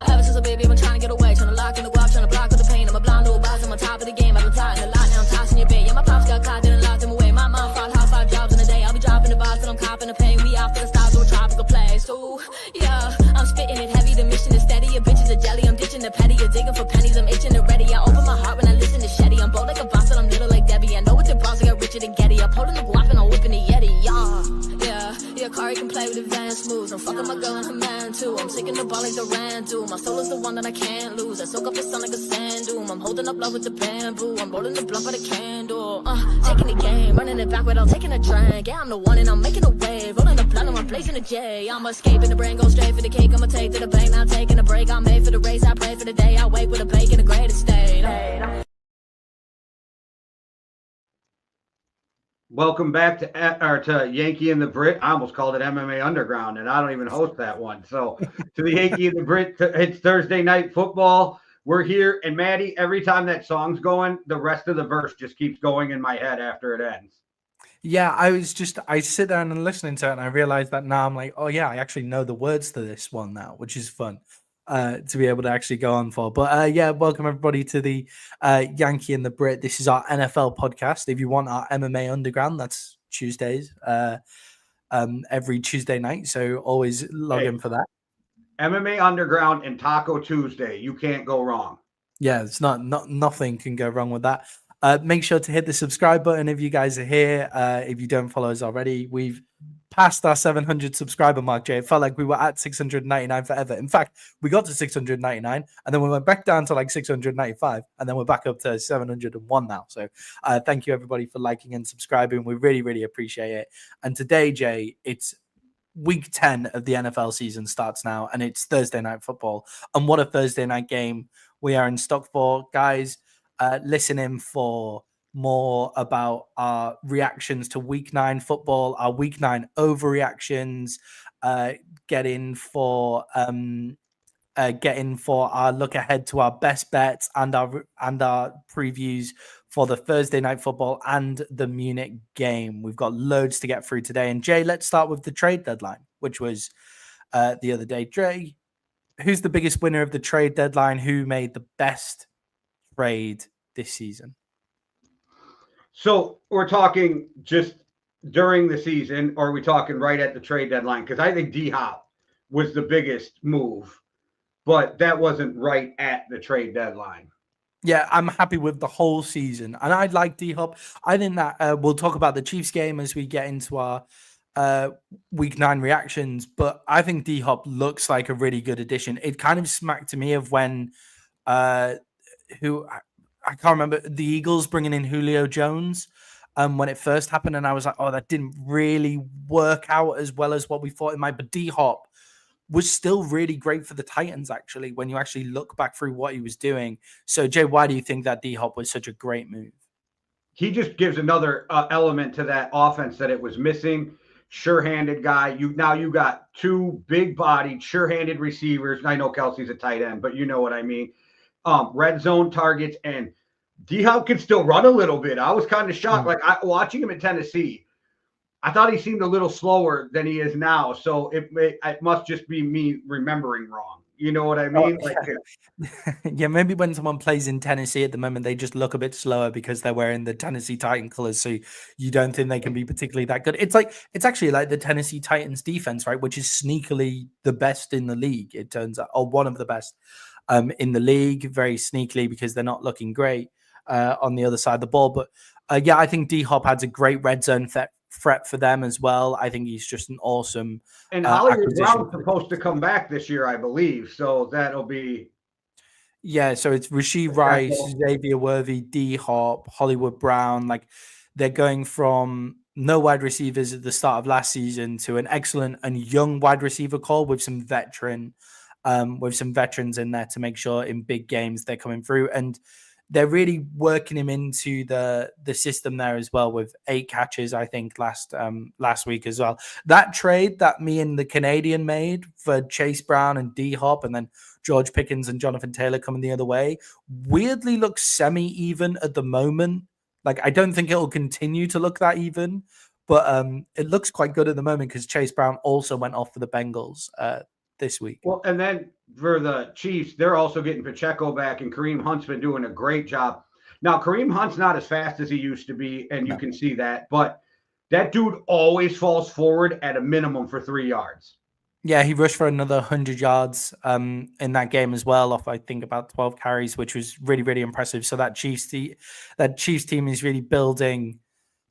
Ever since a baby, I've been trying to get away, trying to lock in the guap, trying to block all the pain. I'm a blonde little boss, I'm on top of the game. I've been plotting a lot, now I'm tossing your bait. Yeah, my pops got caught, didn't lock them away. My mom fought hard, 5 jobs in a day. I'll be dropping the box, and I'm copping the pain. We out for the stars, we're a tropical place. Ooh, yeah, I'm spitting it heavy, the mission is steady. Your bitch is a jelly, I'm ditching the petty. You're digging for pennies, I'm itching and ready. I open my heart when I listen to Shetty. I'm bold like a boss, and I'm little like Debbie. I know it's a boss, I got Richard and Getty. I'm holding the guap, and I'm whipping the Yeti, yeah, Kari can play with advanced moves. I'm fucking my girl and her man too. I'm taking the ball like Durant do. My soul is the one that I can't lose. I soak up the sun like a sand dune. I'm holding up love with the bamboo. I'm rolling the blunt by the candle. Taking the game, running it back without taking a drink. Yeah, I'm the one and I'm making a wave. Rolling the blunt and I'm blazing a J. I'm escaping the brain, go straight for the cake. I'ma take to the bank, not taking a break. I'm made for the race, I pray for the day. I wake with a bake in a great estate. Welcome back to Yankee and the Brit. I almost called it MMA Underground, and I don't even host that one. So to the Yankee and the Brit, it's Thursday night football. We're here, and Maddie, every time that song's going, the rest of the verse just keeps going in my head after it ends. Yeah, I sit down and listening to it, and I realize that now I'm like, oh yeah, I actually know the words to this one now, which is fun to be able to actually go on for. But yeah, welcome everybody to the Yankee and the Brit. This is our NFL podcast. If you want our MMA Underground, that's Tuesdays, every Tuesday night. So always log in for that. MMA Underground and Taco Tuesday. You can't go wrong. Yeah, it's nothing can go wrong with that. Make sure to hit the subscribe button if you guys are here. If you don't follow us already, we've passed our 700 subscriber mark, Jay. It felt like we were at 699 forever. In fact, we got to 699 and then we went back down to like 695 and then we're back up to 701 now. So thank you everybody for liking and subscribing. We really, really appreciate it. And today, Jay, it's week 10 of the NFL season starts now and it's Thursday night football. And what a Thursday night game we are in stock for. Guys, listen in for more about our reactions to week 9 football, our week 9 overreactions, get in for our look ahead to our best bets and our previews for the Thursday night football and the Munich game. We've got loads to get through today. And Jay, let's start with the trade deadline, which was the other day. Jay, who's the biggest winner of the trade deadline? Who made the best trade this season? So we're talking just during the season, or are we talking right at the trade deadline? Because I think D-Hop was the biggest move, but that wasn't right at the trade deadline. Yeah, I'm happy with the whole season. And I like D-Hop. I think that we'll talk about the Chiefs game as we get into our week 9 reactions, but I think D-Hop looks like a really good addition. It kind of smacked to me of when I can't remember, the Eagles bringing in Julio Jones when it first happened. And I was like, oh, that didn't really work out as well as what we thought it might. But D-Hop was still really great for the Titans, actually, when you actually look back through what he was doing. So, Jay, why do you think that D-Hop was such a great move? He just gives another element to that offense that it was missing. Sure-handed guy. You got 2 big-bodied, sure-handed receivers. I know Kelsey's a tight end, but you know what I mean. Red zone targets, and D-Hop can still run a little bit. I was kind of shocked. Watching him in Tennessee, I thought he seemed a little slower than he is now. So it must just be me remembering wrong. You know what I mean? Yeah, maybe when someone plays in Tennessee at the moment, they just look a bit slower because they're wearing the Tennessee Titan colors. So you don't think they can be particularly that good. It's actually like the Tennessee Titans defense, right? Which is sneakily the best in the league, it turns out, or one of the best in the league, very sneakily, because they're not looking great on the other side of the ball. But yeah, I think D-Hop has a great red zone threat for them as well. I think he's just an awesome and Hollywood Brown's supposed to come back this year, I believe. So that'll be so it's Rashee Rice, Xavier Worthy, D-Hop, Hollywood Brown. Like, they're going from no wide receivers at the start of last season to an excellent and young wide receiver core with some veterans in there to make sure in big games they're coming through. And they're really working him into the system there as well, with 8 catches, I think, last week as well. That trade that me and the Canadian made for Chase Brown and D-Hop, and then George Pickens and Jonathan Taylor coming the other way, weirdly looks semi-even at the moment. Like, I don't think it'll continue to look that even, But it looks quite good at the moment because Chase Brown also went off for the Bengals this week. Well, and then for the Chiefs, they're also getting Pacheco back, and Kareem Hunt's been doing a great job. Now, Kareem Hunt's not as fast as he used to be, and you No. can see that, but that dude always falls forward at a minimum for 3 yards. Yeah, he rushed for another 100 yards in that game as well, off I think about 12 carries, which was really, really impressive. So that Chiefs team is really building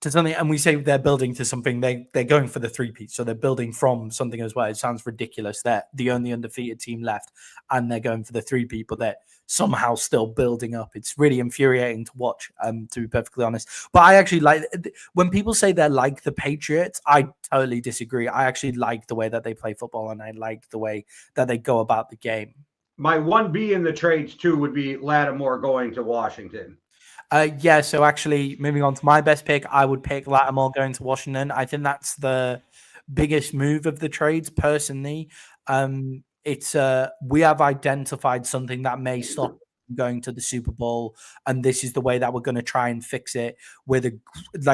to something, and we say they're building to something. They're going for the three-peat, so they're building from something as well. It sounds ridiculous. They're the only undefeated team left, and they're going for the three-peat, but they're somehow still building up. It's really infuriating to watch, to be perfectly honest. But I actually like when people say they're like the Patriots. I totally disagree. I actually like the way that they play football, and I like the way that they go about the game. My 1B in the trades, too, would be Lattimore going to Washington. Yeah, so actually moving on to my best pick, I would pick Lattimore going to Washington. I think that's the biggest move of the trades personally. It's we have identified something that may stop going to the Super Bowl, and this is the way that we're going to try and fix it with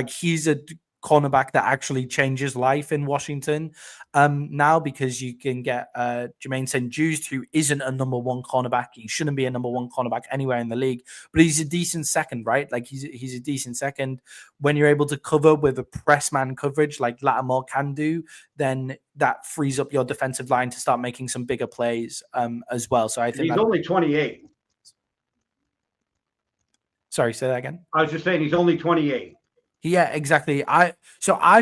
he's a cornerback that actually changes life in Washington now, because you can get Jermaine St. Juste, who isn't a number one cornerback. He shouldn't be a number one cornerback anywhere in the league, but he's a decent second, right? Like he's a decent second. When you're able to cover with a press man coverage like Lattimore can do, then that frees up your defensive line to start making some bigger plays as well. So I think he's only 28. Sorry, say that again. I was just saying he's only 28. Yeah, exactly. I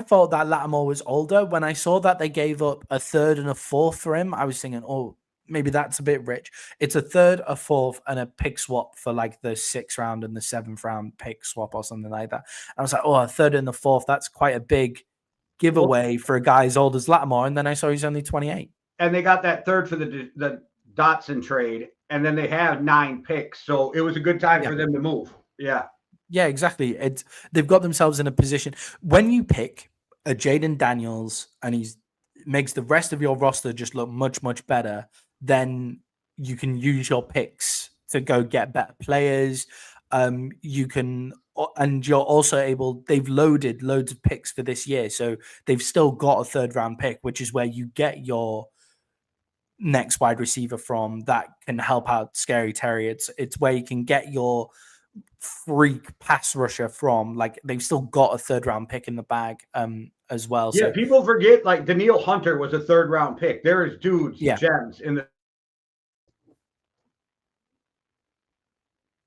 thought that Lattimore was older. When I saw that they gave up a third and a fourth for him, I was thinking, oh, maybe that's a bit rich. It's a third, a fourth, and a pick swap for like the 6th round and the 7th round pick swap or something like that. I was like, oh, a third and a fourth, that's quite a big giveaway for a guy as old as Lattimore. And then I saw he's only 28. And they got that third for the Dotson trade, and then they have 9 picks. So it was a good time for them to move. Yeah. Yeah, exactly. They've got themselves in a position. When you pick a Jaden Daniels and he makes the rest of your roster just look much, much better, then you can use your picks to go get better players. You can, and you're also able, they've loaded loads of picks for this year. So they've still got a 3rd round pick, which is where you get your next wide receiver from that can help out Scary Terry. It's where you can get your freak pass rusher from. Like they've still got a 3rd round pick in the bag as well. Yeah, so people forget like Daniil Hunter was a 3rd round pick. There is dudes, gems in the.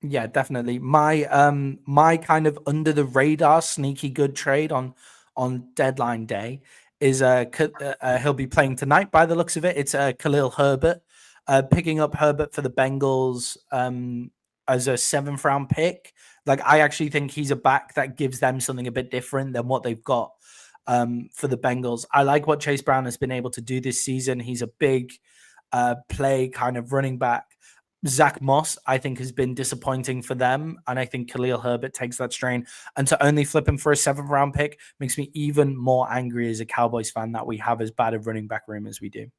Yeah, definitely. My kind of under the radar sneaky good trade on deadline day is he'll be playing tonight by the looks of it. It's Khalil Herbert, picking up Herbert for the Bengals as a 7th round pick. Like I actually think he's a back that gives them something a bit different than what they've got for the Bengals. I like what Chase Brown has been able to do this season. He's a big play kind of running back. Zach Moss, I think, has been disappointing for them. And I think Khalil Herbert takes that strain. And to only flip him for a 7th round pick makes me even more angry as a Cowboys fan that we have as bad a running back room as we do.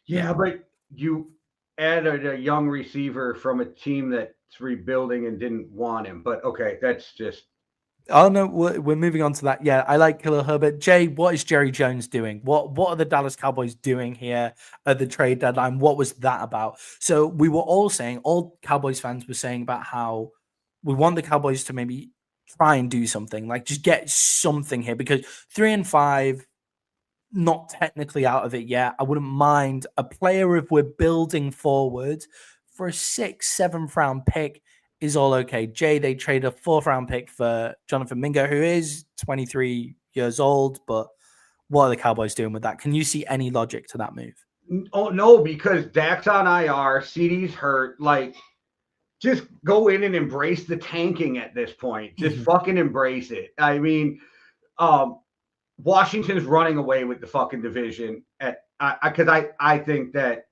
Yeah, but you added a young receiver from a team that's rebuilding and didn't want him. But okay, that's just. Oh no, we're moving on to that. Yeah, I like Khalil Herbert. Jay, what is Jerry Jones doing? What are the Dallas Cowboys doing here at the trade deadline? What was that about? So we were all Cowboys fans were saying about how we want the Cowboys to maybe try and do something, like just get something here, because 3-5, not technically out of it yet. I wouldn't mind a player if we're building forward for a 6th, 7th round pick. Is all okay. Jay, they trade a 4th round pick for Jonathan Mingo, who is 23 years old, but what are the Cowboys doing with that? Can you see any logic to that move? Oh, no, because Dak's on IR, CD's hurt. Like, just go in and embrace the tanking at this point. Just fucking embrace it. I mean, Washington's running away with the fucking division because I think that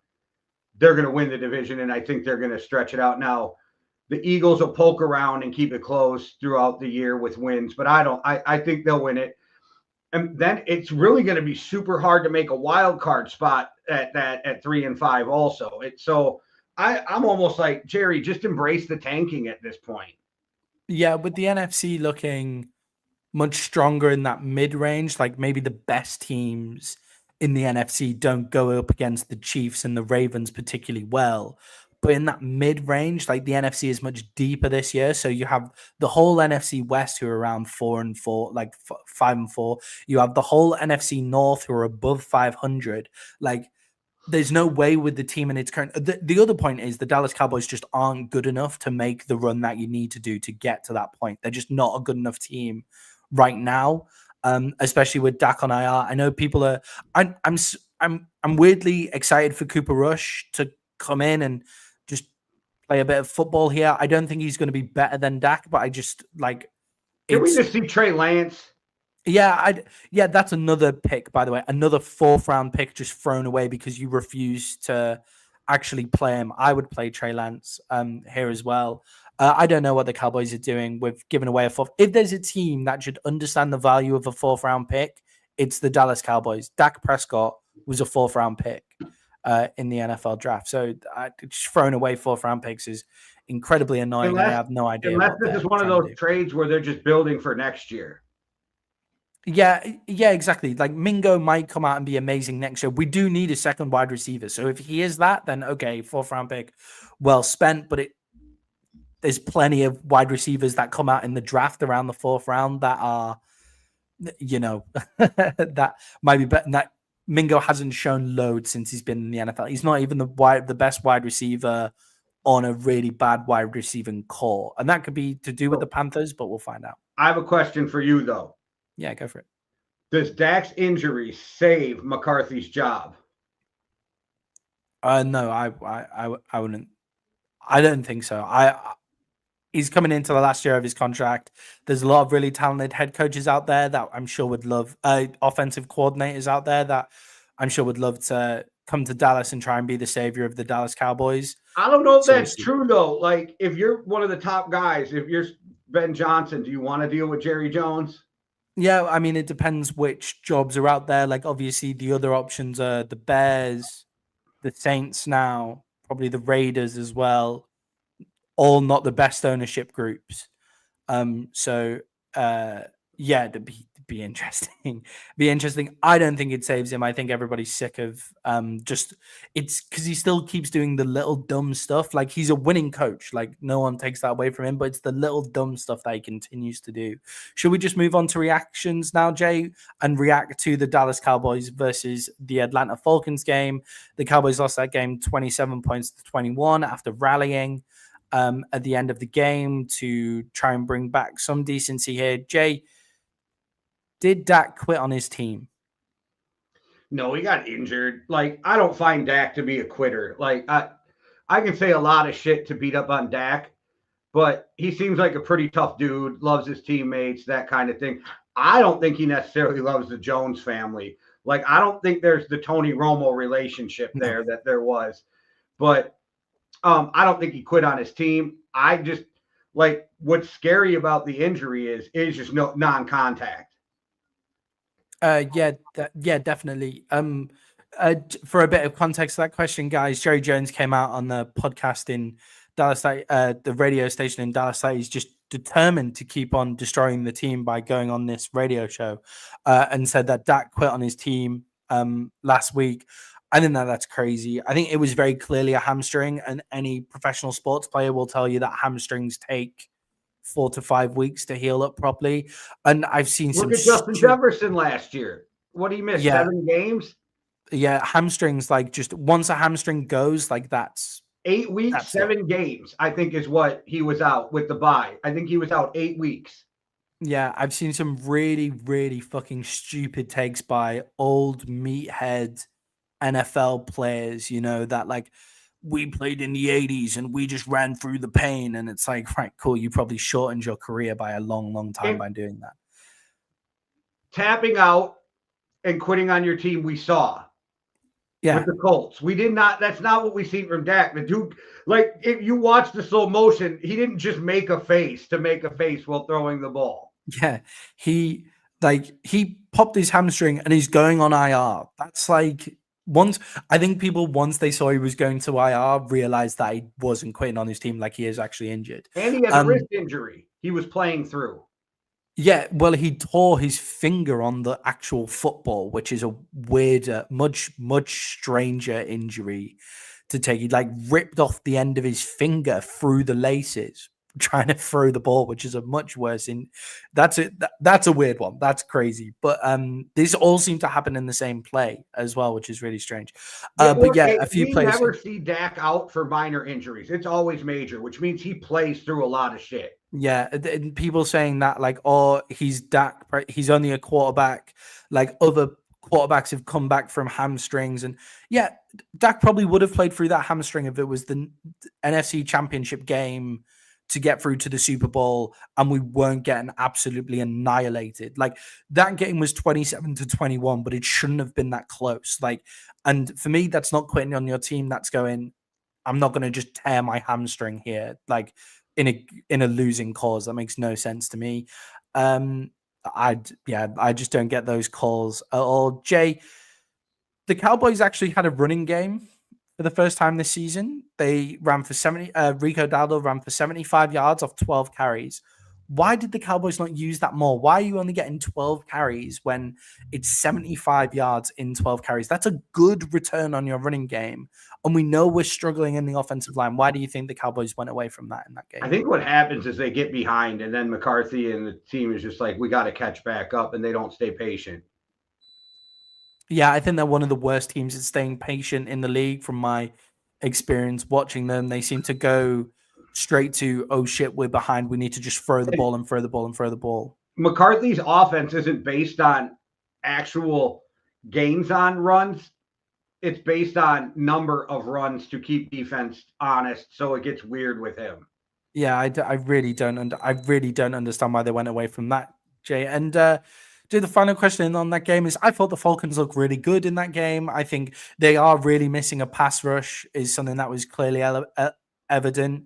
they're going to win the division, and I think they're going to stretch it out. Now, the Eagles will poke around and keep it close throughout the year with wins, but I think they'll win it. And then it's really going to be super hard to make a wild card spot at 3-5 also. I'm almost like, Jerry, just embrace the tanking at this point. Yeah, with the NFC looking much stronger in that mid range. Like maybe the best teams in the NFC don't go up against the Chiefs and the Ravens particularly well. But in that mid range, like the NFC is much deeper this year. So you have the whole NFC West who are around 4-4, like 5-4. You have the whole NFC North who are above 500. Like there's no way with the team in its current. The other point is the Dallas Cowboys just aren't good enough to make the run that you need to do to get to that point. They're just not a good enough team right now, especially with Dak on IR. I know people are. I'm weirdly excited for Cooper Rush to come in and just play a bit of football here. I don't think he's going to be better than Dak, but I just like. Can we just see Trey Lance? Yeah, that's another pick, by the way. Another 4th round pick just thrown away because you refuse to actually play him. I would play Trey Lance here as well. I don't know what the Cowboys are doing with giving away a 4th. If there's a team that should understand the value of a 4th round pick, it's the Dallas Cowboys. Dak Prescott was a 4th round pick in the NFL draft. So just throwing away 4th round picks is incredibly annoying. I have no idea. Unless this is one of those trades where they're just building for next year. Yeah, exactly. Like Mingo might come out and be amazing next year. We do need a second wide receiver. So if he is that, then okay, 4th round pick, well spent. But there's plenty of wide receivers that come out in the draft around the 4th round that are, that might be better. That Mingo hasn't shown loads since he's been in the NFL. He's not even the best wide receiver on a really bad wide receiving core, and that could be to do with the Panthers, but we'll find out. I have a question for you though. Yeah, go for it. Does Dak's injury save McCarthy's job? No, I wouldn't. I don't think so. He's coming into the last year of his contract. There's a lot of really talented head coaches out there that I'm sure would love, offensive coordinators out there that I'm sure would love to come to Dallas and try and be the savior of the Dallas Cowboys. I don't know if that's true though. Like if you're one of the top guys, if you're Ben Johnson, do you want to deal with Jerry Jones? Yeah, I mean, it depends which jobs are out there. Like, obviously, the other options are the Bears, the Saints now, probably the Raiders as well. All not the best ownership groups. Yeah, it'd be interesting. Be interesting. I don't think it saves him. I think everybody's sick of just it's because he still keeps doing the little dumb stuff. Like he's a winning coach. Like no one takes that away from him, but it's the little dumb stuff that he continues to do. Should we just move on to reactions now, Jay, and react to the Dallas Cowboys versus the Atlanta Falcons game? The Cowboys lost that game 27 points to 21 after rallying at the end of the game to try and bring back some decency here. Jay, did Dak quit on his team? No, he got injured. Like, I don't find Dak to be a quitter. Like, I can say a lot of shit to beat up on Dak, but he seems like a pretty tough dude, loves his teammates, that kind of thing. I don't think he necessarily loves the Jones family. Like, I don't think there's the Tony Romo relationship there that there was. But I don't think he quit on his team. I just, like, what's scary about the injury is just non-contact. Yeah, definitely. For a bit of context to that question, guys, Jerry Jones came out on the podcast in Dallas, the radio station in Dallas. He's just determined to keep on destroying the team by going on this radio show, and said that Dak quit on his team last week. I think that's crazy. I think it was very clearly a hamstring, and any professional sports player will tell you that hamstrings take 4 to 5 weeks to heal up properly. And I've seen Look at Justin Jefferson last year. What did he miss? 7 games? Yeah, hamstrings, like just once a hamstring goes, like that's 8 weeks, 7 games, I think is what he was out with the bye. I think he was out 8 weeks. Yeah, I've seen some really, really fucking stupid takes by old meathead NFL players, that like, we played in the 80s and we just ran through the pain. And it's like, right, cool. You probably shortened your career by a long, long time by doing that. Tapping out and quitting on your team, we saw. Yeah. With the Colts. We did not, that's not what we seen from Dak. The dude, like, if you watch the slow motion, he didn't just make a face to make a face while throwing the ball. Yeah. He popped his hamstring and he's going on IR. That's like, once they saw he was going to IR, realized that he wasn't quitting on his team, like he is actually injured. And he had a wrist injury he was playing through. Yeah, well, he tore his finger on the actual football, which is a weirder, much stranger injury to take. He like ripped off the end of his finger through the laces, trying to throw the ball, which is a much worse. That's a weird one. That's crazy. But these all seem to happen in the same play as well, which is really strange. Yeah, But yeah, hey, a few we plays. never see Dak out for minor injuries. It's always major, which means he plays through a lot of shit. Yeah, and people saying that like, oh, he's Dak, he's only a quarterback. Like other quarterbacks have come back from hamstrings, and yeah, Dak probably would have played through that hamstring if it was the NFC Championship game to get through to the Super Bowl, and we weren't getting absolutely annihilated. Like that game was 27-21, but it shouldn't have been that close. Like, and for me, that's not quitting on your team. That's going, I'm not going to just tear my hamstring here. Like in a losing cause. That makes no sense to me. I just don't get those calls at all. Jay, the Cowboys actually had a running game for the first time this season. They ran for 70. Rico Dowdle ran for 75 yards off 12 carries. Why did the Cowboys not use that more? Why are you only getting 12 carries when it's 75 yards in 12 carries? That's a good return on your running game. And we know we're struggling in the offensive line. Why do you think the Cowboys went away from that in that game? I think what happens is they get behind, and then McCarthy and the team is just like, we got to catch back up, and they don't stay patient. Yeah, I think they're one of the worst teams at staying patient in the league from my experience watching them. They seem to go straight to, oh shit, we're behind. We need to just throw the ball and throw the ball and throw the ball. McCarthy's offense isn't based on actual gains on runs. It's based on number of runs to keep defense honest. So it gets weird with him. Yeah, I really don't understand why they went away from that, Jay. And the final question on that game is, I thought the Falcons looked really good in that game. I think they are really missing a pass rush is something that was clearly evident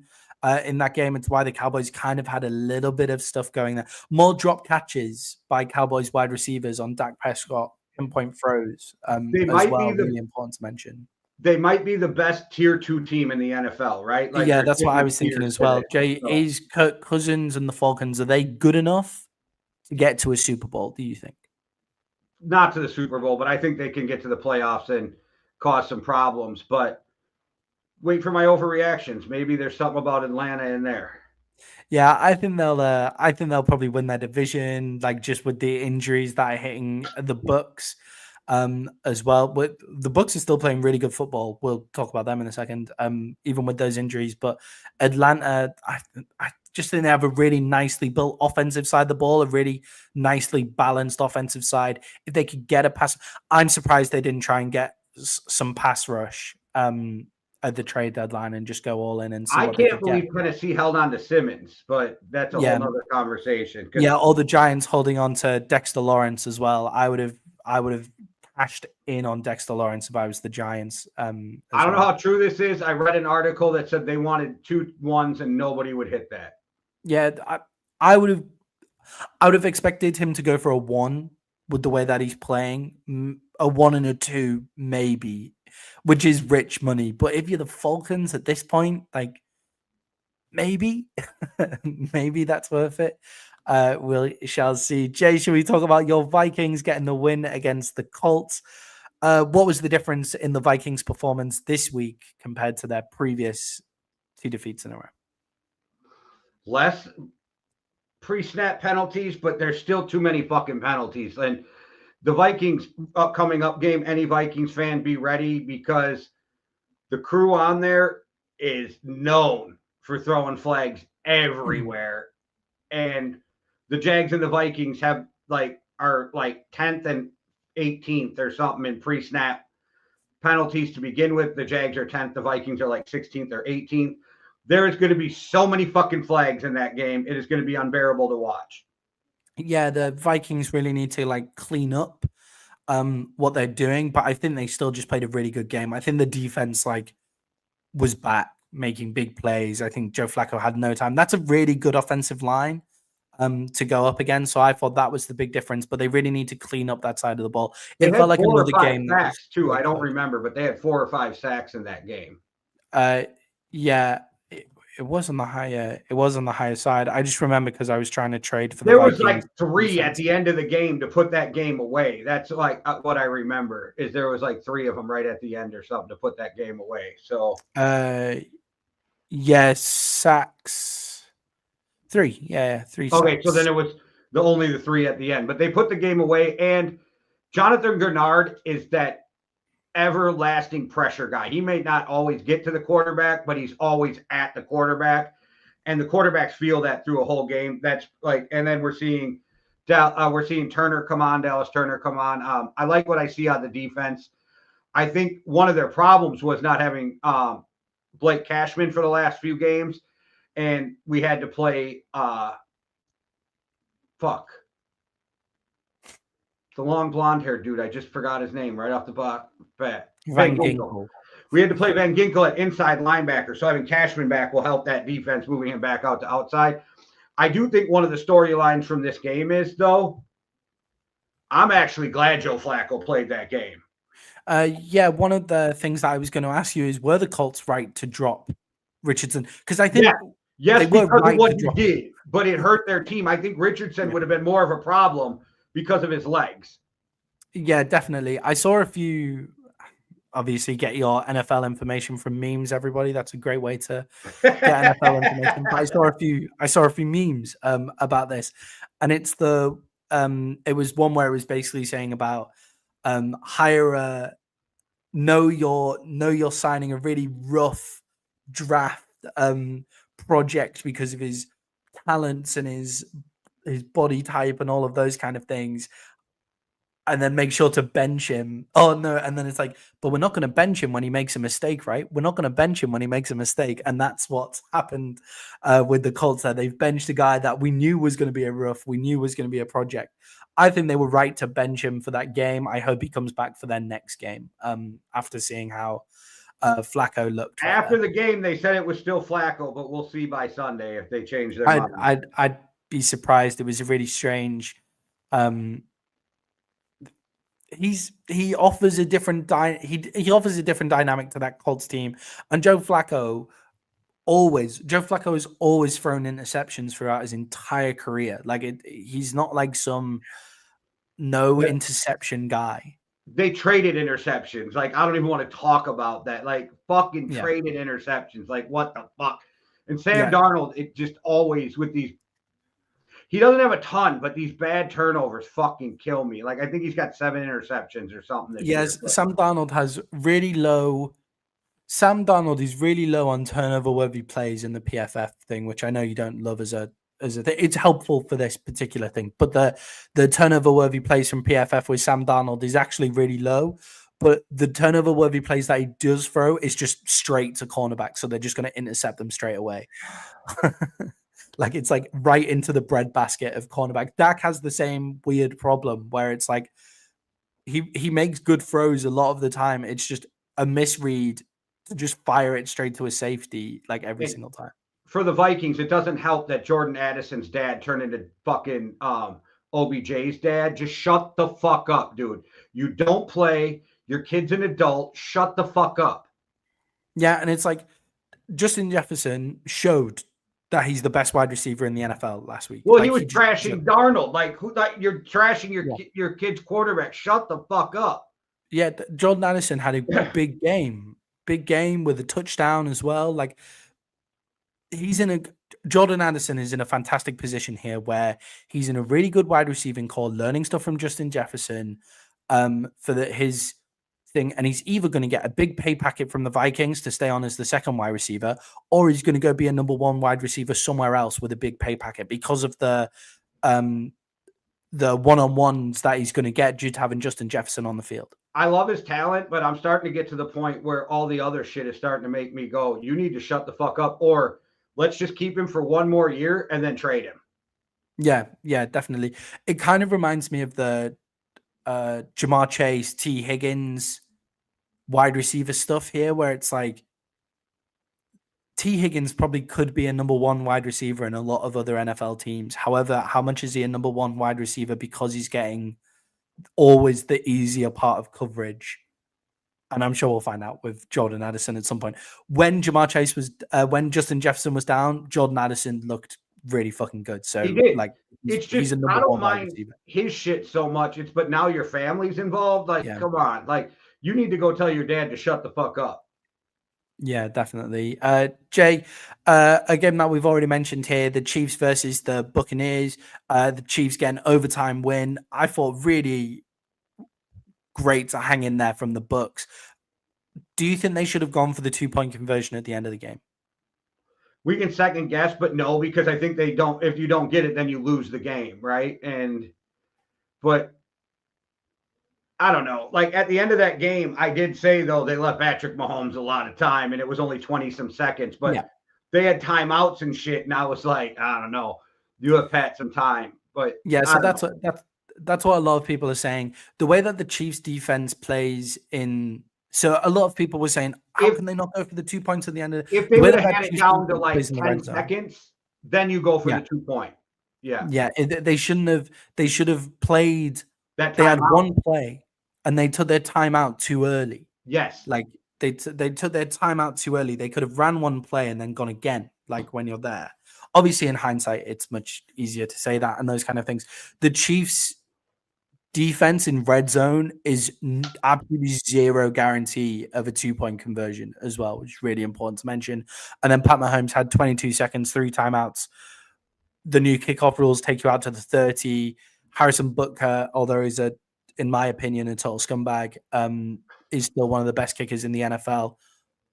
in that game. It's why the Cowboys kind of had a little bit of stuff going there. More drop catches by Cowboys wide receivers on Dak Prescott, pinpoint throws as well. Really important to mention. They might be the best tier 2 team in the NFL, right? Like yeah, that's what I was thinking as well. Jay, is Kirk Cousins and the Falcons, are they good enough to get to a Super Bowl, do you think? Not to the Super Bowl, but I think they can get to the playoffs and cause some problems. But wait for my overreactions. Maybe there's something about Atlanta in there. Yeah, I think they'll probably win their division, like just with the injuries that are hitting the Bucks. As well. But the Bucks are still playing really good football. We'll talk about them in a second, even with those injuries. But Atlanta, I just think they have a really nicely built offensive side of the ball, a really nicely balanced offensive side. If they could get a pass, I'm surprised they didn't try and get some pass rush at the trade deadline and just go all in and see. I can't believe Tennessee held on to Simmons, but that's a whole other conversation. Yeah, all the Giants holding on to Dexter Lawrence as well. I would have cashed in on Dexter Lawrence if I was the Giants. I don't know how true this is. I read an article that said they wanted 2 1s and nobody would hit that. Yeah, I would have expected him to go for a 1 with the way that he's playing. A 1 and a 2 maybe, which is rich money. But if you're the Falcons at this point, like maybe that's worth it. We shall see. Jay, should we talk about your Vikings getting the win against the Colts? What was the difference in the Vikings' performance this week compared to their previous 2 defeats in a row? Less pre-snap penalties, but there's still too many fucking penalties. And the Vikings upcoming game, any Vikings fan, be ready, because the crew on there is known for throwing flags everywhere. And the Jags and the Vikings are 10th and 18th or something in pre-snap penalties to begin with. The Jags are 10th. The Vikings are like 16th or 18th. There is going to be so many fucking flags in that game. It is going to be unbearable to watch. Yeah, the Vikings really need to clean up what they're doing, but I think they still just played a really good game. I think the defense was back making big plays. I think Joe Flacco had no time. That's a really good offensive line to go up again. So I thought that was the big difference, but they really need to clean up that side of the ball. It felt like another game. Sacks too. I don't remember, but they had 4 or 5 sacks in that game. Yeah. It was on the higher. It was on the higher side. I just remember because I was trying to trade for the There was Vikings like 3 at defense. the end of the game to put that game away. That's like what I remember is there was like 3 of them right at the end or something to put that game away. So Yes, sacks. 3. Yeah, 3 okay, so sacks. then it was only the 3 at the end, but they put the game away. And Jonathan Grenard is that everlasting pressure guy. He may not always get to the quarterback, but he's always at the quarterback, and the quarterbacks feel that through a whole game. That's like, and then we're seeing Turner come on, Dallas Turner come on. I like what I see on the defense. I think one of their problems was not having Blake Cashman for the last few games, and we had to play the long blonde haired dude. I just forgot his name right off the bat. Van Ginkel. We had to play Van Ginkel at inside linebacker, so having Cashman back will help that defense, moving him back out to outside. I do think one of the storylines from this game is, though, I'm actually glad Joe Flacco played that game. Yeah, one of the things that I was going to ask you is, were the Colts right to drop Richardson? Because I think yes, they were because right of what to he drop did, but it hurt their team. I think Richardson would have been more of a problem because of his legs. Yeah, definitely. I saw a few. Obviously, get your NFL information from memes. Everybody, that's a great way to get NFL information. But I saw a few memes about this, and it's the it was one where it was basically saying about know you're signing a really rough draft project because of his talents and his body type and all of those kind of things, and then make sure to bench him. Oh no, and then it's like, but we're not going to bench him when he makes a mistake, right? We're not going to bench him when he makes a mistake, and that's what's happened with the Colts. There, they've benched a guy that we knew was going to be a rough, we knew was going to be a project. I think they were right to bench him for that game. I hope he comes back for their next game. After seeing how Flacco looked After the game, they said it was still Flacco, but we'll see by Sunday if they change their mind. I'd be surprised. It was a really strange. He offers a different he offers a different dynamic to that Colts team, and Joe Flacco has always thrown interceptions throughout his entire career. Like he's not like some interception guy. They traded interceptions. Like, I don't even want to talk about that. Like, fucking traded interceptions. Like, what the fuck? And Sam Darnold, it just always with these. He doesn't have a ton, but these bad turnovers fucking kill me. Like, I think he's got 7 interceptions or something. Yes, Sam Darnold has really low. Sam Darnold is really low on turnover-worthy plays in the PFF thing, which I know you don't love as a thing. It's helpful for this particular thing, but the turnover-worthy plays from PFF with Sam Darnold is actually really low. But the turnover-worthy plays that he does throw is just straight to cornerback, so they're just going to intercept them straight away. Like it's like right into the breadbasket of cornerback. Dak has the same weird problem where it's like he makes good throws a lot of the time. It's just a misread to just fire it straight to a safety like every single time. For the Vikings, it doesn't help that Jordan Addison's dad turned into fucking OBJ's dad. Just shut the fuck up, dude. You don't play. Your kid's an adult. Shut the fuck up. Yeah, and it's like Justin Jefferson showed that he's the best wide receiver in the NFL last week. Well, he was trashing Darnold. Like, you're trashing your kid's quarterback. Shut the fuck up. Yeah, Jordan Addison had a big game with a touchdown as well. Like, Jordan Addison is in a fantastic position here where he's in a really good wide receiving core, learning stuff from Justin Jefferson for his thing, and he's either going to get a big pay packet from the Vikings to stay on as the second wide receiver, or he's going to go be a number 1 wide receiver somewhere else with a big pay packet because of the one-on-ones that he's going to get due to having Justin Jefferson on the field. I love his talent, but I'm starting to get to the point where all the other shit is starting to make me go, you need to shut the fuck up, or let's just keep him for 1 more year and then trade him. Yeah, definitely. It kind of reminds me of the Jamar Chase, T. Higgins wide receiver stuff here, where it's like T. Higgins probably could be a number 1 wide receiver in a lot of other NFL teams. However, how much is he a number 1 wide receiver because he's getting always the easier part of coverage and I'm sure we'll find out with Jordan Addison at some point. When when Justin Jefferson was down, Jordan Addison looked really fucking good. So He did. like It's he's just a number I don't one wide mind receiver. his shit so much. It's but now your family's involved. Like, Yeah. come on. Like, you need to go tell your dad to shut the fuck up. Yeah, definitely. Jay, a game that we've already mentioned here, the Chiefs versus the Buccaneers. The Chiefs get an overtime win. I thought really great to hang in there from the Bucks. Do you think they should have gone for the 2-point conversion at the end of the game? We can second guess, but no, because I think they don't. If you don't get it, then you lose the game, right? But I don't know. Like at the end of that game, I did say though they left Patrick Mahomes a lot of time, and it was only 20 some seconds, but Yeah. they had timeouts and shit, and I was like, I don't know, you have Pat some time, but Yeah, so that's what a lot of people are saying. The way that the Chiefs defense plays so a lot of people were saying, how can they not go for the 2 points at the end of if the they way would that have that had it Chiefs down to defense like plays in the 10 red zone? seconds, then you go for Yeah. the 2-point. Yeah. Yeah, they shouldn't have. They should have played. That They had timeout. one play, and they took their timeout too early. Yes. Like they took their timeout too early. They could have ran one play and then gone again. Like when you're there. Obviously, in hindsight, it's much easier to say that and those kind of things. The Chiefs' defense in red zone is absolutely zero guarantee of a 2-point conversion as well, which is really important to mention. And then Pat Mahomes had 22 seconds, 3 timeouts. The new kickoff rules take you out to the 30. Harrison Butker, although he's in my opinion, a total scumbag, is still one of the best kickers in the NFL.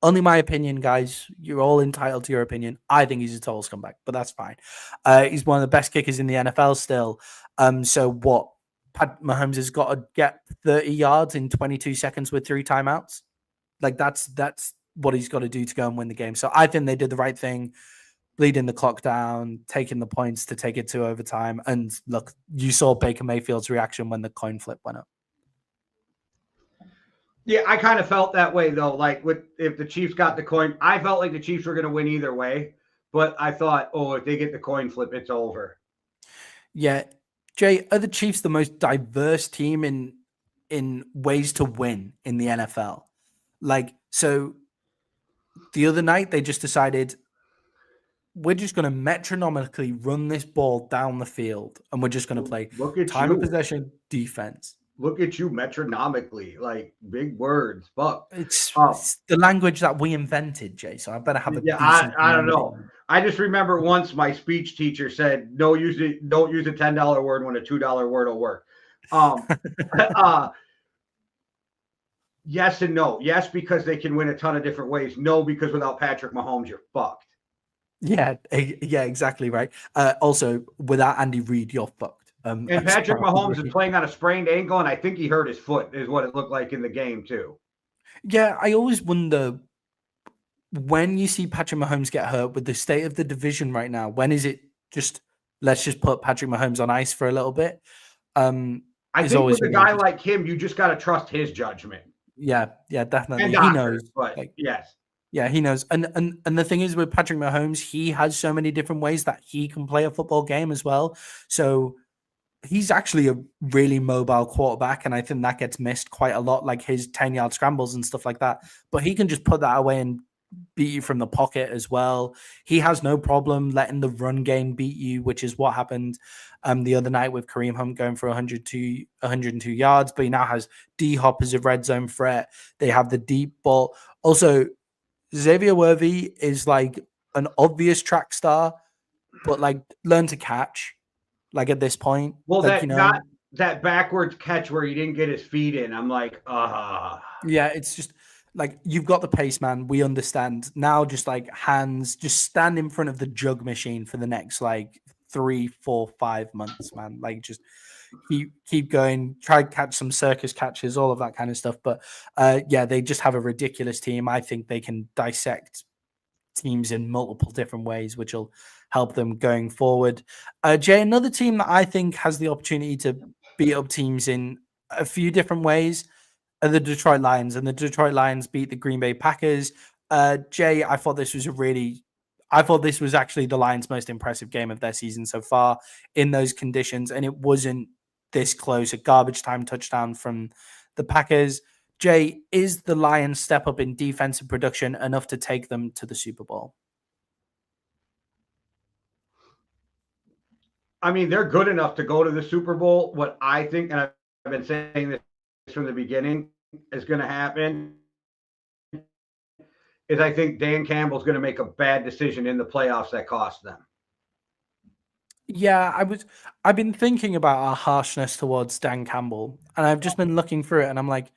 Only my opinion, guys. You're all entitled to your opinion. I think he's a total scumbag, but that's fine. He's one of the best kickers in the NFL still. So what? Pat Mahomes has got to get 30 yards in 22 seconds with 3 timeouts. Like that's what he's got to do to go and win the game. So I think they did the right thing, bleeding the clock down, taking the points to take it to overtime. And look, you saw Baker Mayfield's reaction when the coin flip went up. Yeah, I kind of felt that way though. Like if the Chiefs got the coin, I felt like the Chiefs were going to win either way. But I thought, oh, if they get the coin flip, it's over. Yeah, Jay, are the Chiefs the most diverse team in ways to win in the NFL? Like, so the other night they just decided we're just going to metronomically run this ball down the field, and we're just going to play time of possession defense. Look at you metronomically, like big words. Fuck. It's the language that we invented, Jay. So I better have a decent. I don't know. I just remember once my speech teacher said, don't use a $10 word when a $2 word will work. Yes and no. Yes, because they can win a ton of different ways. No, because without Patrick Mahomes, you're fucked. Yeah, exactly right. Also, without Andy Reid, you're fucked. And Patrick Mahomes is playing on a sprained ankle, and I think he hurt his foot, is what it looked like in the game, too. Yeah, I always wonder when you see Patrick Mahomes get hurt with the state of the division right now, when is it just, let's just put Patrick Mahomes on ice for a little bit? I think with a guy like him, you just got to trust his judgment. Yeah, definitely. And he knows. But yes. Yeah, he knows. And the thing is with Patrick Mahomes, he has so many different ways that he can play a football game as well. So he's actually a really mobile quarterback, and I think that gets missed quite a lot, like his 10-yard scrambles and stuff like that. But he can just put that away and beat you from the pocket as well. He has no problem letting the run game beat you, which is what happened the other night with Kareem Hunt going for 102 yards. But he now has D-Hop as a red zone threat. They have the deep ball. Also, Xavier Worthy is like an obvious track star, but like learn to catch. Like at this point, well, like, that backwards catch where he didn't get his feet in. I'm like, yeah, it's just like you've got the pace, man. We understand now. Just like hands, just stand in front of the jug machine for the next like 3, 4, 5 months, man. Like just keep going. Try to catch some circus catches, all of that kind of stuff. But yeah, they just have a ridiculous team. I think they can dissect teams in multiple different ways, which will help them going forward. Jay, another team that I think has the opportunity to beat up teams in a few different ways are the Detroit Lions, and the Detroit Lions beat the Green Bay Packers. Jay, I thought this was actually the Lions' most impressive game of their season so far in those conditions, and it wasn't this close. A garbage time touchdown from the Packers. Jay, is the Lions step up in defensive production enough to take them to the Super Bowl? I mean, they're good enough to go to the Super Bowl. What I think, and I've been saying this from the beginning, is going to happen is I think Dan Campbell's going to make a bad decision in the playoffs that cost them. Yeah, I've been thinking about our harshness towards Dan Campbell, and I've just been looking through it, and I'm like,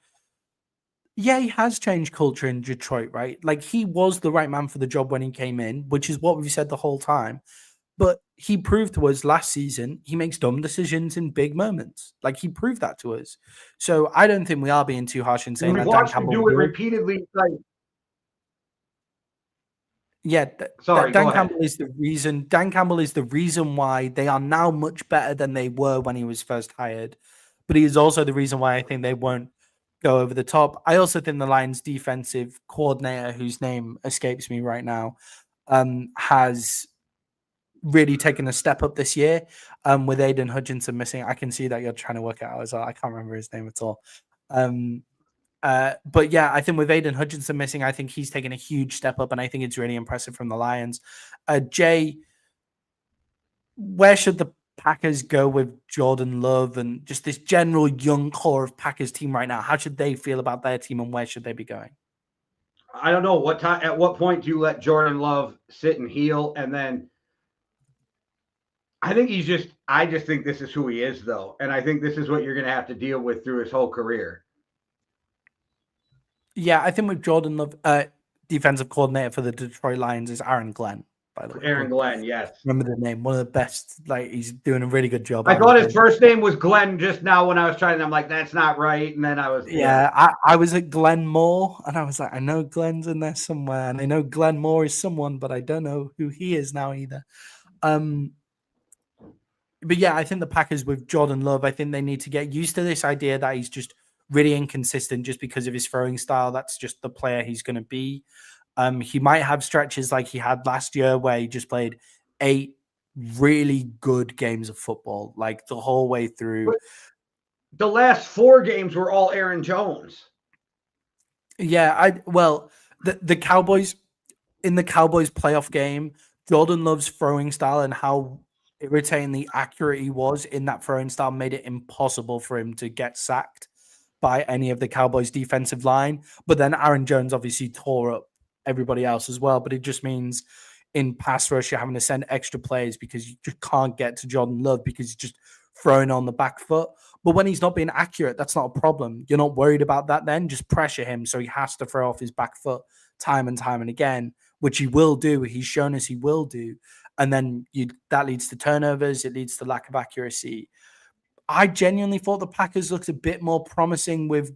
yeah, he has changed culture in Detroit, right? Like he was the right man for the job when he came in, which is what we've said the whole time. But he proved to us last season he makes dumb decisions in big moments. Like he proved that to us. So I don't think we are being too harsh in saying We that Dan watched him Campbell do it will. repeatedly. Like, Yeah, sorry, Dan go ahead. Campbell is the reason. Dan Campbell is the reason why they are now much better than they were when he was first hired. But he is also the reason why I think they won't go over the top. I also think the Lions' defensive coordinator, whose name escapes me right now, has really taken a step up this year. With Aiden Hutchinson missing, I can see that you're trying to work it out as well. I can't remember his name at all. But yeah, I think with Aiden Hutchinson missing, I think he's taken a huge step up, and I think it's really impressive from the Lions. Jay, where should the Packers go with Jordan Love and just this general young core of Packers team right now? How should they feel about their team, and where should they be going? I don't know what time. At what point do you let Jordan Love sit and heal, and then I think he's just. I just think this is who he is, though, and I think this is what you're going to have to deal with through his whole career. Yeah, I think with Jordan Love, defensive coordinator for the Detroit Lions is Aaron Glenn, by the way. Aaron Glenn, yes. Remember the name. One of the best. Like, he's doing a really good job. I thought his first name was Glenn just now when I was trying. I'm like, that's not right. And then I was. Yeah, I was at Glenn Moore, and I was like, I know Glenn's in there somewhere, and I know Glenn Moore is someone, but I don't know who he is now either. But yeah, I think the Packers with Jordan Love, I think they need to get used to this idea that he's just really inconsistent just because of his throwing style. That's just the player he's going to be. He might have stretches like he had last year where he just played 8 really good games of football, like the whole way through. But the last 4 games were all Aaron Jones. Yeah, the Cowboys in the Cowboys playoff game, Jordan Love's throwing style and how irritatingly accurate he was in that throwing style made it impossible for him to get sacked by any of the Cowboys defensive line. But then Aaron Jones obviously tore up everybody else as well. But it just means in pass rush, you're having to send extra plays because you just can't get to Jordan Love because he's just throwing on the back foot. But when he's not being accurate, that's not a problem. You're not worried about that then. Just pressure him so he has to throw off his back foot time and again, which he will do. He's shown us he will do. And then that leads to turnovers. It leads to lack of accuracy. I genuinely thought the Packers looked a bit more promising with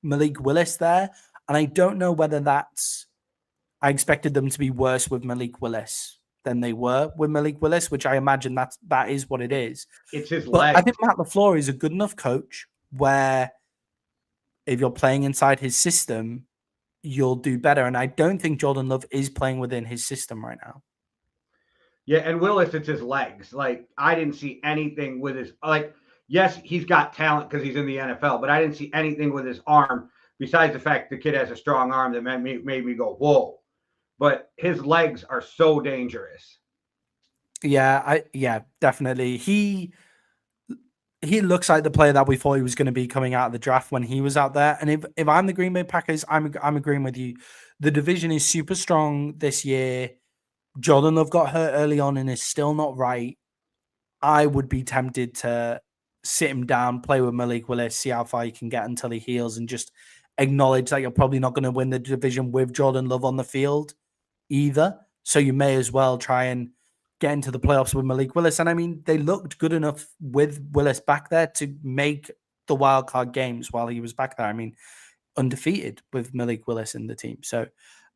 Malik Willis there. And I don't know whether I expected them to be worse with Malik Willis than they were with Malik Willis, which I imagine that is what it is. It's his but legs. I think Matt LaFleur is a good enough coach where if you're playing inside his system, you'll do better. And I don't think Jordan Love is playing within his system right now. Yeah, and Willis, it's his legs. Like, I didn't see anything with his, like, yes, he's got talent because he's in the NFL, but I didn't see anything with his arm besides the fact the kid has a strong arm that made me go, whoa. But his legs are so dangerous. Yeah, definitely. He looks like the player that we thought he was going to be coming out of the draft when he was out there. And if I'm the Green Bay Packers, I'm agreeing with you. The division is super strong this year. Jordan Love got hurt early on and is still not right. I would be tempted to sit him down, play with Malik Willis, see how far you can get until he heals, and just acknowledge that you're probably not going to win the division with Jordan Love on the field either. So you may as well try and get into the playoffs with Malik Willis. And I mean, they looked good enough with Willis back there to make the wild card games while he was back there. I mean, undefeated with Malik Willis in the team. So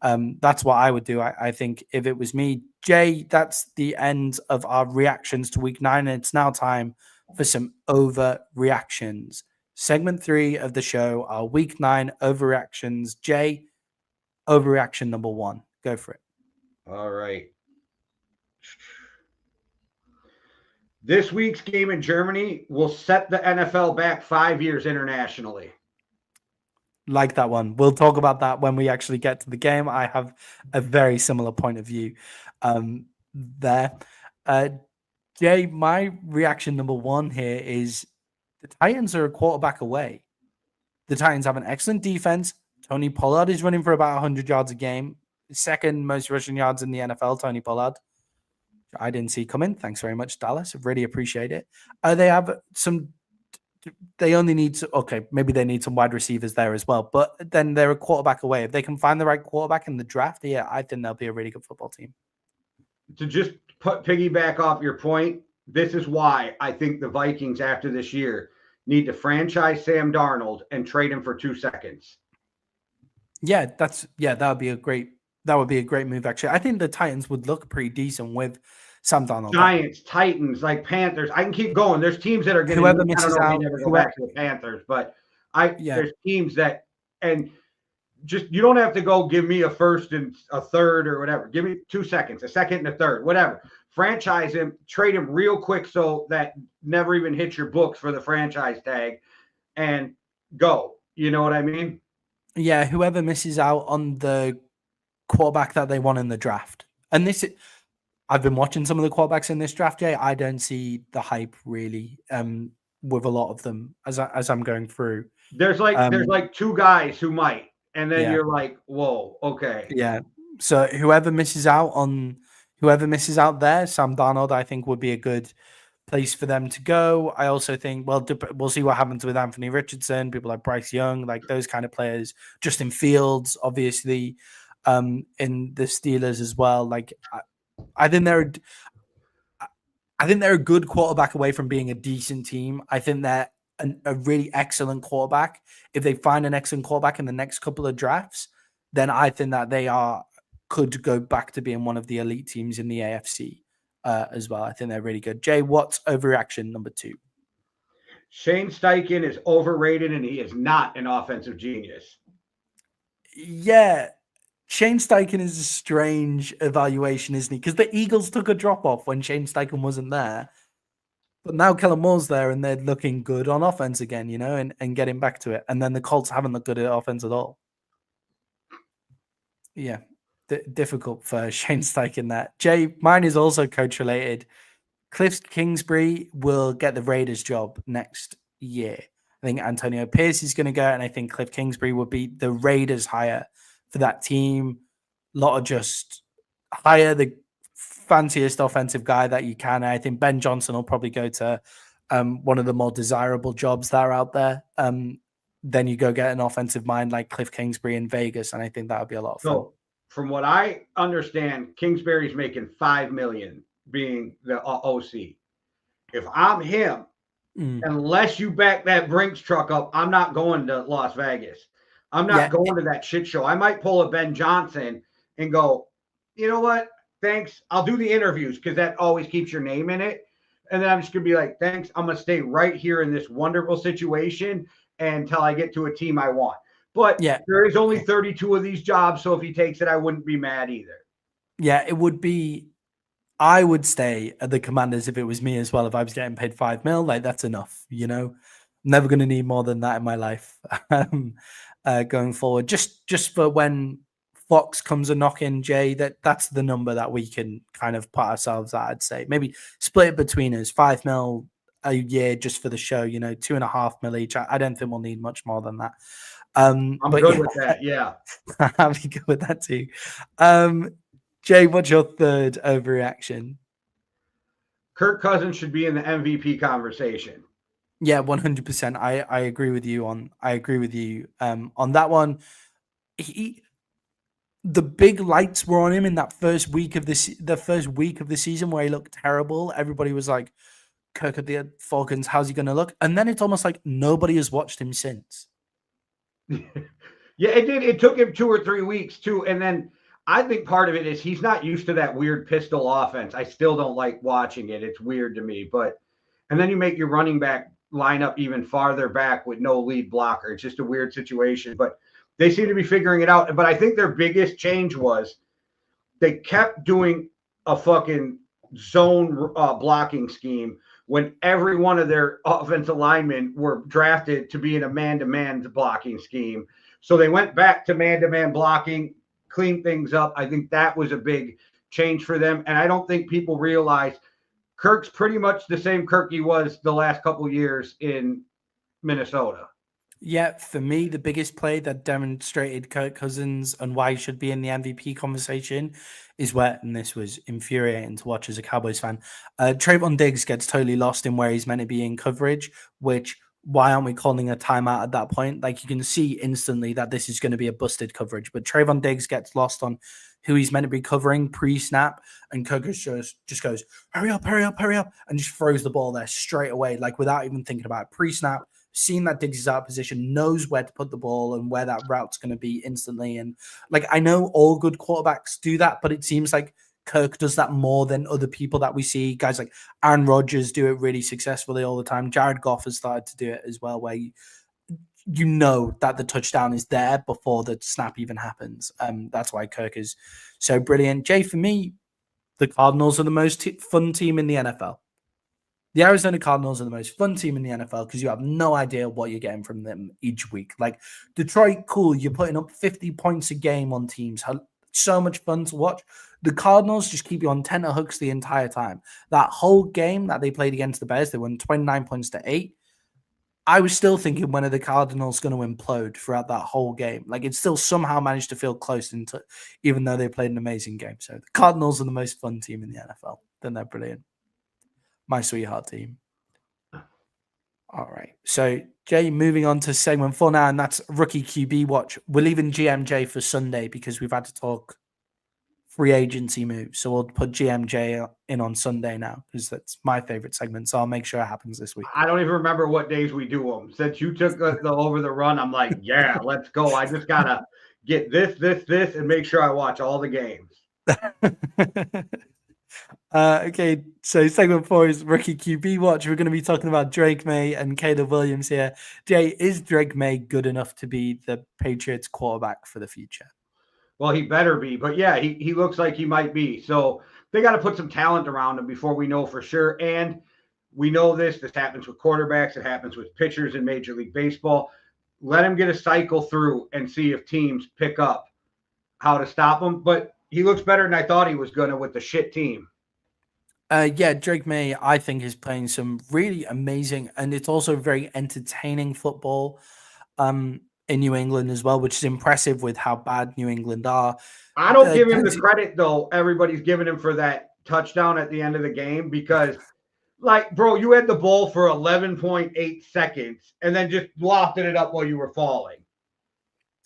that's what I would do. I think if it was me. Jay, that's the end of our reactions to week 9. And it's now time for some overreactions. Segment 3 of the show, our week 9 overreactions. Jay, overreaction number 1. Go for it. All right. This week's game in Germany will set the NFL back 5 years internationally. Like that one. We'll talk about that when we actually get to the game. I have a very similar point of view there. Jay, my reaction number one here is the Titans are a quarterback away. The Titans have an excellent defense. Tony Pollard is running for about 100 yards a game. Second most rushing yards in the NFL, Tony Pollard. I didn't see coming. Thanks very much, Dallas. Really appreciate it. They have some. They only need to. Okay, maybe they need some wide receivers there as well. But then they're a quarterback away. If they can find the right quarterback in the draft, yeah, I think they'll be a really good football team. To just piggyback off your point, this is why I think the Vikings after this year need to franchise Sam Darnold and trade him for 2 seconds. Yeah, that would be a great move. Actually, I think the Titans would look pretty decent with Sam Darnold. Giants, Titans, like Panthers. I can keep going. There's teams that are getting. Whoever misses out, never go back to the Panthers, but there's teams that, and just you don't have to go give me a first and a third or whatever. Give me 2 seconds, a second and a third, whatever. Franchise him, trade him real quick so that never even hits your books for the franchise tag, and go. You know what I mean? Yeah, whoever misses out on the quarterback that they want in the draft, and this. I've been watching some of the quarterbacks in this draft, Jay. I don't see the hype really with a lot of them as I'm going through. There's like 2 guys who might, and then you're like, whoa, okay. Yeah. So whoever misses out there, Sam Darnold, I think would be a good place for them to go. I also think, well, we'll see what happens with Anthony Richardson, people like Bryce Young, like those kind of players. Justin Fields, obviously, in the Steelers as well. Like, I think they're a good quarterback away from being a decent team. I think they're a really excellent quarterback. If they find an excellent quarterback in the next couple of drafts, then I think that they could go back to being one of the elite teams in the AFC as well. I think they're really good. Jay, what's overreaction number 2? Shane Steichen is overrated, and he is not an offensive genius. Yeah. Shane Steichen is a strange evaluation, isn't he? Because the Eagles took a drop off when Shane Steichen wasn't there. But now Kellen Moore's there and they're looking good on offense again, you know, and getting back to it. And then the Colts haven't looked good at offense at all. Yeah, difficult for Shane Steichen that. Jay, mine is also coach related. Cliff Kingsbury will get the Raiders job next year. I think Antonio Pierce is going to go, and I think Cliff Kingsbury will be the Raiders hire for that team. A lot of just hire the fanciest offensive guy that you can. I think Ben Johnson will probably go to one of the more desirable jobs that are out there. Then you go get an offensive mind like Cliff Kingsbury in Vegas, and I think that would be a lot of fun. So, from what I understand, Kingsbury's making $5 million being the OC. If I'm him, unless you back that Brinks truck up, I'm not going to Las Vegas. I'm not going to that shit show. I might pull a Ben Johnson and go, you know what? Thanks. I'll do the interviews because that always keeps your name in it. And then I'm just going to be like, thanks. I'm going to stay right here in this wonderful situation until I get to a team I want. But there is only 32 of these jobs. So if he takes it, I wouldn't be mad either. Yeah, it would be. I would stay at the Commanders if it was me as well. If I was getting paid $5 million, like that's enough, you know. I'm never going to need more than that in my life going forward. Just for when Fox comes a knocking, Jay, that's the number that we can kind of put ourselves at. I'd say maybe split it between us, $5 million a year just for the show. You know, $2.5 million each. I don't think we'll need much more than that. I'm good with that. Yeah, I'll be good with that too. Jay, what's your third overreaction? Kirk Cousins should be in the MVP conversation. Yeah, 100%. I agree with you on. On that one. The big lights were on him in that first week of the season where he looked terrible. Everybody was like, "Kirk at the Falcons, how's he going to look?" And then it's almost like nobody has watched him since. Yeah, it did. It took him 2 or 3 weeks too, and then. I think part of it is he's not used to that weird pistol offense. I still don't like watching it. It's weird to me. And then you make your running back line up even farther back with no lead blocker. It's just a weird situation. But they seem to be figuring it out. But I think their biggest change was they kept doing a fucking zone blocking scheme when every one of their offensive linemen were drafted to be in a man-to-man blocking scheme. So they went back to man-to-man blocking, cleaned things up. I think that was a big change for them. And I don't think people realize Kirk's pretty much the same Kirk he was the last couple years in Minnesota. Yeah, for me, the biggest play that demonstrated Kirk Cousins and why he should be in the MVP conversation is where, and this was infuriating to watch as a Cowboys fan, Trayvon Diggs gets totally lost in where he's meant to be in coverage, which, why aren't we calling a timeout at that point? Like, you can see instantly that this is going to be a busted coverage, but Trayvon Diggs gets lost on who he's meant to be covering pre-snap, and Kirk just goes, hurry up, and just throws the ball there straight away, like without even thinking about it. Pre-snap, seeing that Diggs is out of position, knows where to put the ball and where that route's going to be instantly. And like, I know all good quarterbacks do that, but it seems like Kirk does that more than other people that we see. Guys like Aaron Rodgers do it really successfully all the time. Jared Goff has started to do it as well, where you know that the touchdown is there before the snap even happens. That's why Kirk is so brilliant. Jay, for me, the Cardinals are the most fun team in the NFL. The Arizona Cardinals are the most fun team in the NFL because you have no idea what you're getting from them each week. Like Detroit, cool, you're putting up 50 points a game on teams. So much fun to watch. The Cardinals just keep you on tenterhooks the entire time. That whole game that they played against the Bears, they won 29 points to 8. I was still thinking, when are the Cardinals going to implode throughout that whole game? Like, it still somehow managed to feel close, even though they played an amazing game. So the Cardinals are the most fun team in the NFL. Then they're brilliant. My sweetheart team. All right. So, Jay, moving on to segment 4 now, and that's Rookie QB Watch. We're leaving GMJ for Sunday because we've had to talk free agency moves. So we'll put GMJ in on Sunday now because that's my favorite segment. So I'll make sure it happens this week. I don't even remember what days we do them. Since you took the over the run, I'm like, yeah, let's go. I just got to get this, and make sure I watch all the games. Okay, so segment 4 is Rookie QB Watch. We're going to be talking about Drake May and Caleb Williams here. Jay, is Drake May good enough to be the Patriots quarterback for the future? Well, he better be. But yeah, he looks like he might be. So they got to put some talent around him before we know for sure. And we know this happens with quarterbacks. It happens with pitchers in Major League Baseball. Let him get a cycle through and see if teams pick up how to stop him. But he looks better than I thought he was going to with the shit team. Yeah, Drake May, I think, is playing some really amazing, and it's also very entertaining football in New England as well, which is impressive with how bad New England are. I don't give him the credit, though, everybody's giving him for that touchdown at the end of the game because, like, bro, you had the ball for 11.8 seconds and then just lofted it up while you were falling.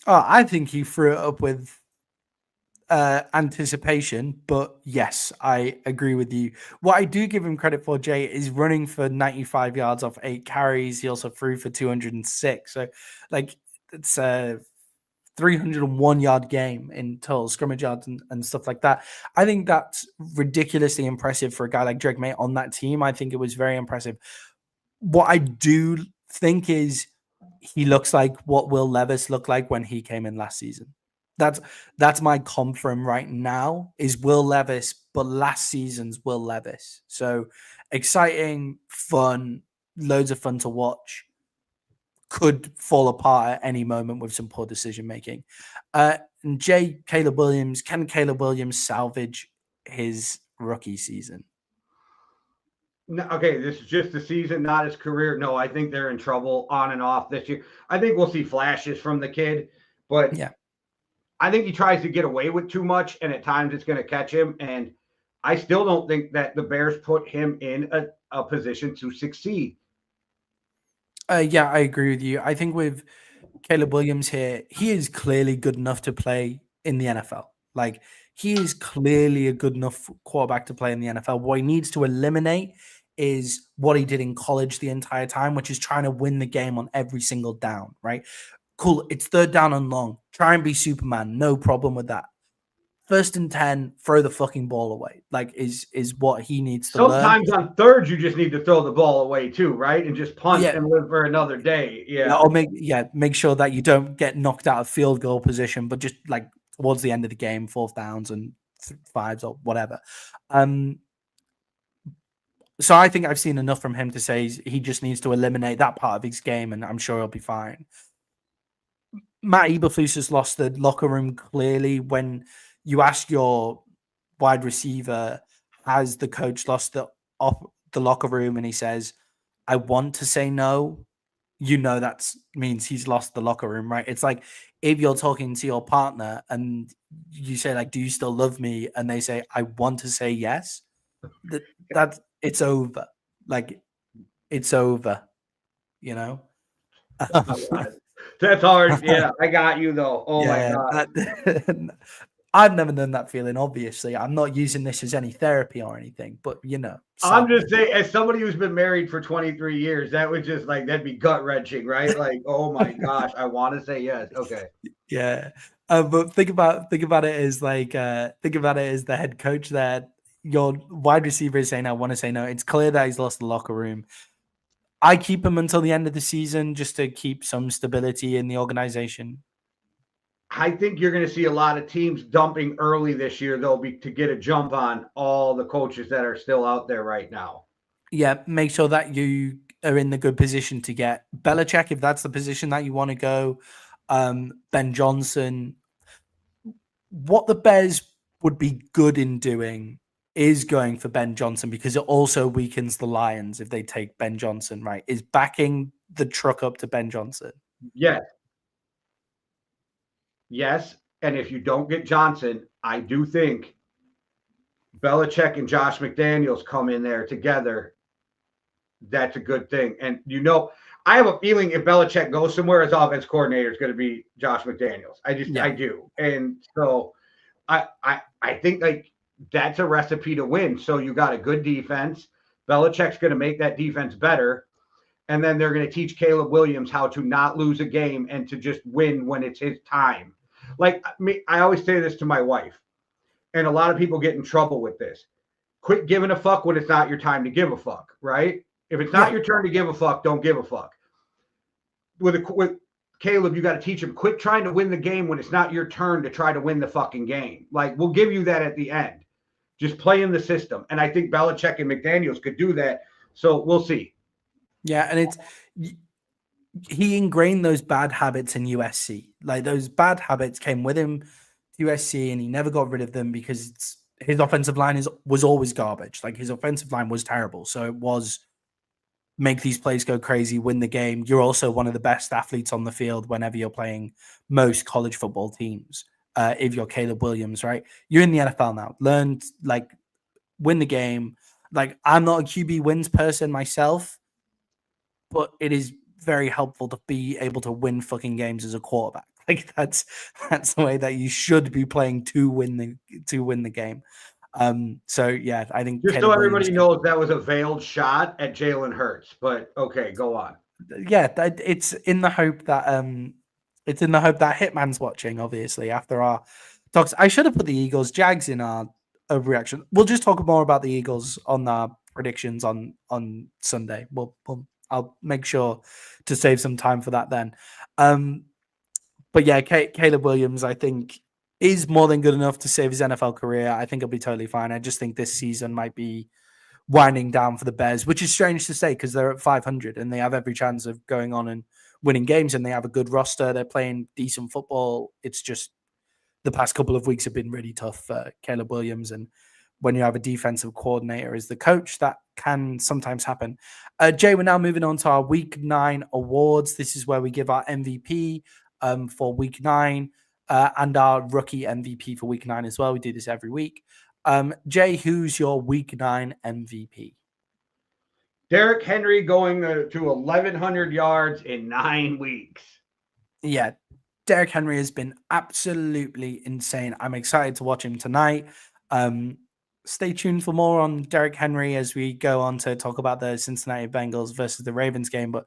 Oh, I think he threw it up with anticipation, but yes, I agree with you. What I do give him credit for, Jay, is running for 95 yards off 8 carries. He also threw for 206. So, like, it's a 301-yard game in total scrimmage yards and stuff like that. I think that's ridiculously impressive for a guy like Drake May on that team. I think it was very impressive. What I do think is he looks like what Will Levis looked like when he came in last season. That's my comp for him right now is Will Levis, but last season's Will Levis. So exciting, fun, loads of fun to watch. Could fall apart at any moment with some poor decision making. And Jay, Caleb Williams, can Caleb Williams salvage his rookie season? No, okay, this is just the season, not his career. No, I think they're in trouble on and off this year. I think we'll see flashes from the kid, but yeah. I think he tries to get away with too much, and at times it's going to catch him. And I still don't think that the Bears put him in a position to succeed. Yeah, I agree with you. I think with Caleb Williams here, he is clearly good enough to play in the NFL. Like, he is clearly a good enough quarterback to play in the NFL. What he needs to eliminate is what he did in college the entire time, which is trying to win the game on every single down, right? Cool, it's 3rd down and long. Try and be Superman. No problem with that. 1st and 10, throw the fucking ball away. Like, is what he needs to learn. Sometimes on 3rd, you just need to throw the ball away too, right? And just punt and live for another day. Yeah. Or make sure that you don't get knocked out of field goal position, but just like towards the end of the game, 4th downs and 5s or whatever. So I think I've seen enough from him to say he just needs to eliminate that part of his game, and I'm sure he'll be fine. Matt Eberflus has lost the locker room clearly. When you ask your wide receiver, has the coach lost the locker room, and he says, "I want to say no," you know that means he's lost the locker room, right? It's like if you're talking to your partner and you say, like, "Do you still love me?" and they say, "I want to say yes," that it's over. Like, it's over. You know. That's hard. Yeah, I got you though. Oh my Yeah, god. I've never known that feeling. Obviously, I'm not using this as any therapy or anything, but I'm sadly. just saying, as somebody who's been married for 23 years, that would just like that'd be gut wrenching, right? Like, oh my gosh, I want to say yes. Okay. Yeah, but think about it as like think about it as the head coach there. Your wide receiver is saying, "I want to say no." It's clear that he's lost the locker room. I keep him until the end of the season just to keep some stability in the organization. I think you're going to see a lot of teams dumping early this year, though, to get a jump on all the coaches that are still out there right now. Yeah, make sure that you are in the good position to get Belichick if that's the position that you want to go. Ben Johnson. What the Bears would be good in doing is going for Ben Johnson because it also weakens the Lions if they take Ben Johnson, right? Is backing the truck up to Ben Johnson. Yes. Yes. And if you don't get Johnson, I do think Belichick and Josh McDaniels come in there together. That's a good thing. And I have a feeling if Belichick goes somewhere, his offense coordinator is going to be Josh McDaniels. I do. And so I think like that's a recipe to win. So you got a good defense. Belichick's going to make that defense better. And then they're going to teach Caleb Williams how to not lose a game and to just win when it's his time. Like me, I always say this to my wife, and a lot of people get in trouble with this. Quit giving a fuck when it's not your time to give a fuck, right? If it's not your turn to give a fuck, don't give a fuck. With Caleb, you got to teach him, quit trying to win the game when it's not your turn to try to win the fucking game. Like, we'll give you that at the end. Just play in the system. And I think Belichick and McDaniels could do that. So we'll see. Yeah, and he ingrained those bad habits in USC. Like, those bad habits came with him to USC, and he never got rid of them because his offensive line was always garbage. Like, his offensive line was terrible. So it was make these plays go crazy, win the game. You're also one of the best athletes on the field whenever you're playing most college football teams. If you're Caleb Williams, right? You're in the NFL now. Learn, like, win the game. Like, I'm not a QB wins person myself, but it is very helpful to be able to win fucking games as a quarterback. Like, that's the way that you should be playing to win the game. So yeah, I think just Caleb so everybody Williams knows that was a veiled shot at Jalen Hurts, but okay, go on. Yeah, it's in the hope that Hitman's watching. Obviously, after our talks, I should have put the Eagles Jags in our reaction. We'll just talk more about the Eagles on our predictions on Sunday. I'll make sure to save some time for that then. But yeah, Caleb Williams, I think, is more than good enough to save his NFL career. I think he'll be totally fine. I just think this season might be winding down for the Bears, which is strange to say because they're at 500 and they have every chance of going on and winning games, and they have a good roster. They're playing decent football. It's just the past couple of weeks have been really tough for Caleb Williams. And when you have a defensive coordinator as the coach, that can sometimes happen. Jay, we're now moving on to our Week 9 awards. This is where we give our MVP for Week 9 and our rookie MVP for Week 9 as well. We do this every week. Jay, who's your Week 9 MVP? Derrick Henry going to 1,100 yards in 9 weeks. Yeah, Derrick Henry has been absolutely insane. I'm excited to watch him tonight. Stay tuned for more on Derrick Henry as we go on to talk about the Cincinnati Bengals versus the Ravens game. But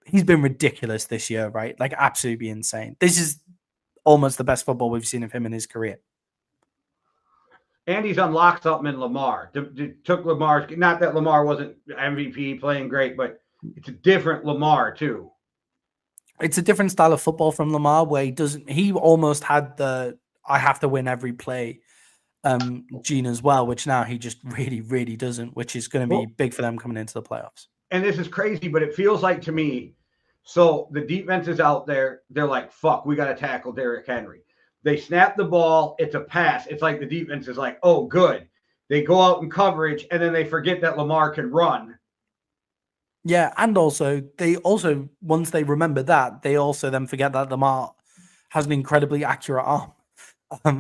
he's been ridiculous this year, right? Like, absolutely insane. This is almost the best football we've seen of him in his career. And he's unlocked something in Lamar. Took Lamar's, not that Lamar wasn't MVP playing great, but it's a different Lamar too. It's a different style of football from Lamar where he almost had I have to win every play gene as well, which now he just really, really doesn't, which is going to be Well, big for them coming into the playoffs. and this is crazy, but it feels like to me, so the defense is out there. They're like, fuck, we got to tackle Derrick Henry. They snap the ball. It's a pass. It's like the defense is like, oh, good. They go out in coverage, and then they forget that Lamar can run. Yeah, and also once they remember that, they also then forget that Lamar has an incredibly accurate arm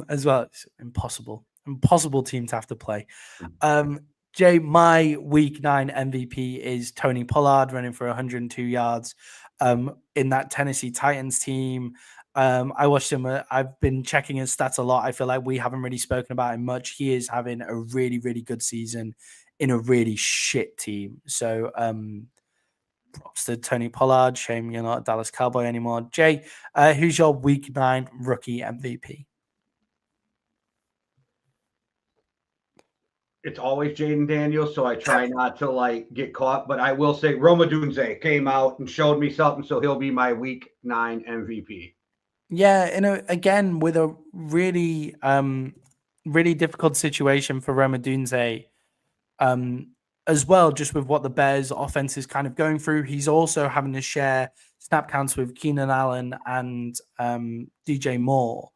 as well. It's impossible team to have to play. Jay, my week 9 MVP is Tony Pollard running for 102 yards in that Tennessee Titans team. I watched him. I've been checking his stats a lot. I feel like we haven't really spoken about him much. He is having a really, really good season in a really shit team. So props to Tony Pollard. Shame you're not a Dallas Cowboy anymore. Jay, who's your week 9 rookie MVP? It's always Jaden Daniels, so I try not to like get caught. But I will say Rome Odunze came out and showed me something, so he'll be my week 9 MVP. Yeah, again with a really really difficult situation for Rome Odunze, as well, just with what the Bears offense is kind of going through. He's also having to share snap counts with Keenan Allen and DJ Moore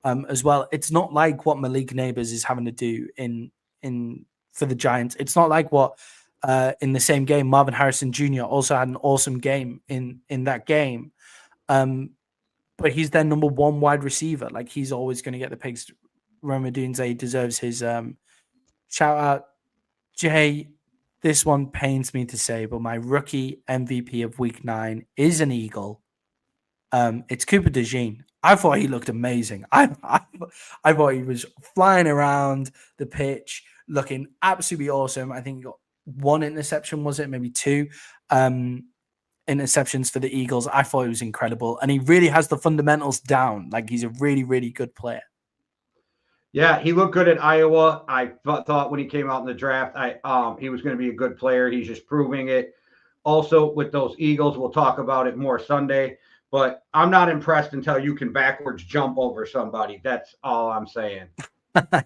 as well. It's not like what Malik Neighbors is having to do in for the Giants. It's not like what in the same game Marvin Harrison Jr. also had an awesome game in that game. But he's their number 1 wide receiver. Like, he's always going to get the picks. Rome Odunze deserves his shout out. Jay, this one pains me to say, but my rookie MVP of week 9 is an Eagle. It's Cooper DeJean. I thought he looked amazing. I thought he was flying around the pitch, looking absolutely awesome. I think he got 1 interception, was it? Maybe 2 interceptions for the Eagles. I thought it was incredible. And he really has the fundamentals down. Like, he's a really, really good player. Yeah, he looked good at Iowa. I thought when he came out in the draft, he was going to be a good player. He's just proving it. Also, with those Eagles, we'll talk about it more Sunday. But I'm not impressed until you can backwards jump over somebody. That's all I'm saying.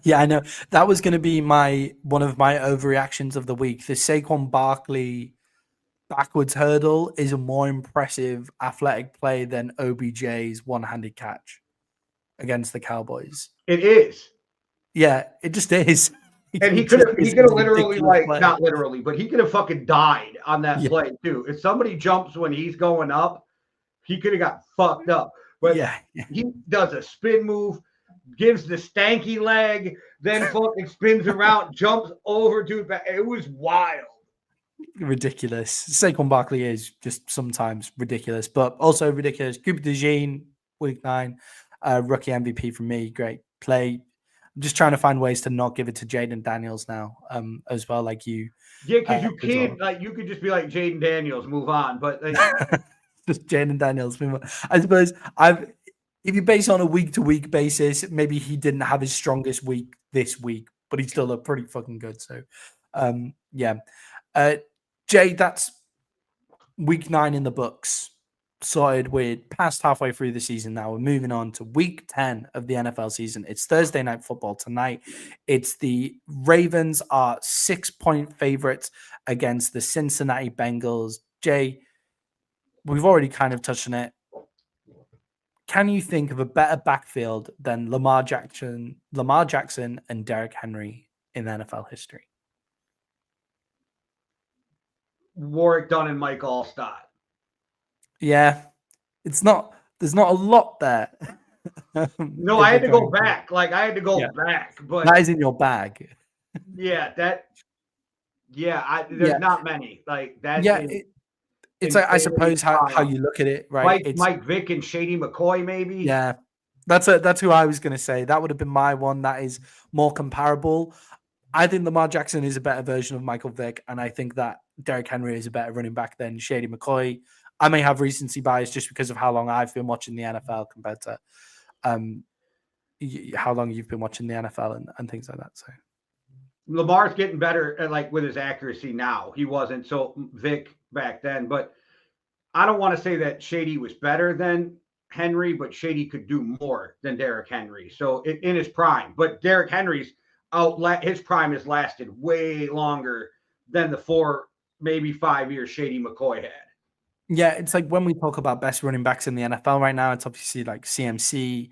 Yeah, I know. That was going to be one of my overreactions of the week. The Saquon Barkley backwards hurdle is a more impressive athletic play than OBJ's one-handed catch against the Cowboys. It is. Yeah, it just is. And he could have literally, like, not literally, but he could have fucking died on that play too. If somebody jumps when he's going up, he could have got fucked up. But he does a spin move, gives the stanky leg, then fucking spins around, jumps over to it back. It was wild. Ridiculous. Saquon Barkley is just sometimes ridiculous, but also ridiculous. Cooper DeJean, week 9, rookie MVP from me. Great play. I'm just trying to find ways to not give it to Jaden Daniels now, as well. Like you, yeah, because you can't. Like, you could just be like Jaden Daniels, move on. But like, just Jaden Daniels, move on. I suppose if you base on a week-to-week basis, maybe he didn't have his strongest week this week, but he still looked pretty fucking good. So, yeah. Jay, that's week 9 in the books. Sorted. We're past halfway through the season now. We're moving on to week 10 of the NFL season. It's Thursday Night Football tonight. It's the Ravens are 6-point favorites against the Cincinnati Bengals. Jay, we've already kind of touched on it. Can you think of a better backfield than Lamar Jackson, and Derrick Henry in NFL history? Warwick Dunn and Mike Allstott. Yeah, there's not a lot there. No, I had to go back. Like, I had to go back, but that is in your bag. Yeah, there's not many. Like that. Yeah, it's like, I suppose how you look at it, right? Mike Vick and Shady McCoy, maybe. Yeah, that's who I was going to say. That would have been my one. That is more comparable. I think Lamar Jackson is a better version of Michael Vick, and I think that Derrick Henry is a better running back than Shady McCoy. I may have recency bias just because of how long I've been watching the NFL compared to how long you've been watching the NFL and things like that. So Lamar's getting better at, like, with his accuracy now. He wasn't so Vic back then, but I don't want to say that Shady was better than Henry, but Shady could do more than Derrick Henry. So in his prime, but Derrick Henry's his prime has lasted way longer than the 4, maybe 5 years Shady McCoy had. Yeah, it's like when we talk about best running backs in the NFL right now, it's obviously like CMC,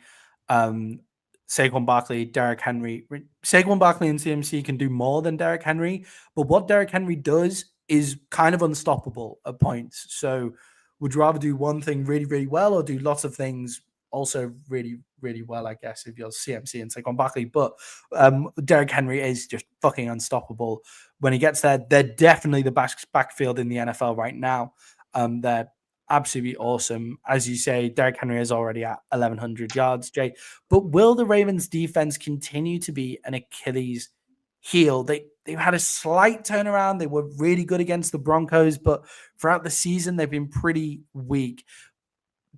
um, Saquon Barkley, Derrick Henry. Saquon Barkley and CMC can do more than Derrick Henry, but what Derrick Henry does is kind of unstoppable at points. So, would you rather do one thing really, really well or do lots of things also really, really well, I guess, if you're CMC and Saquon Barkley. But Derrick Henry is just fucking unstoppable. When he gets there, they're definitely the best backfield in the NFL right now. They're absolutely awesome. As you say, Derrick Henry is already at 1,100 yards, Jay. But will the Ravens defense continue to be an Achilles heel? They've had a slight turnaround. They were really good against the Broncos, but throughout the season, they've been pretty weak.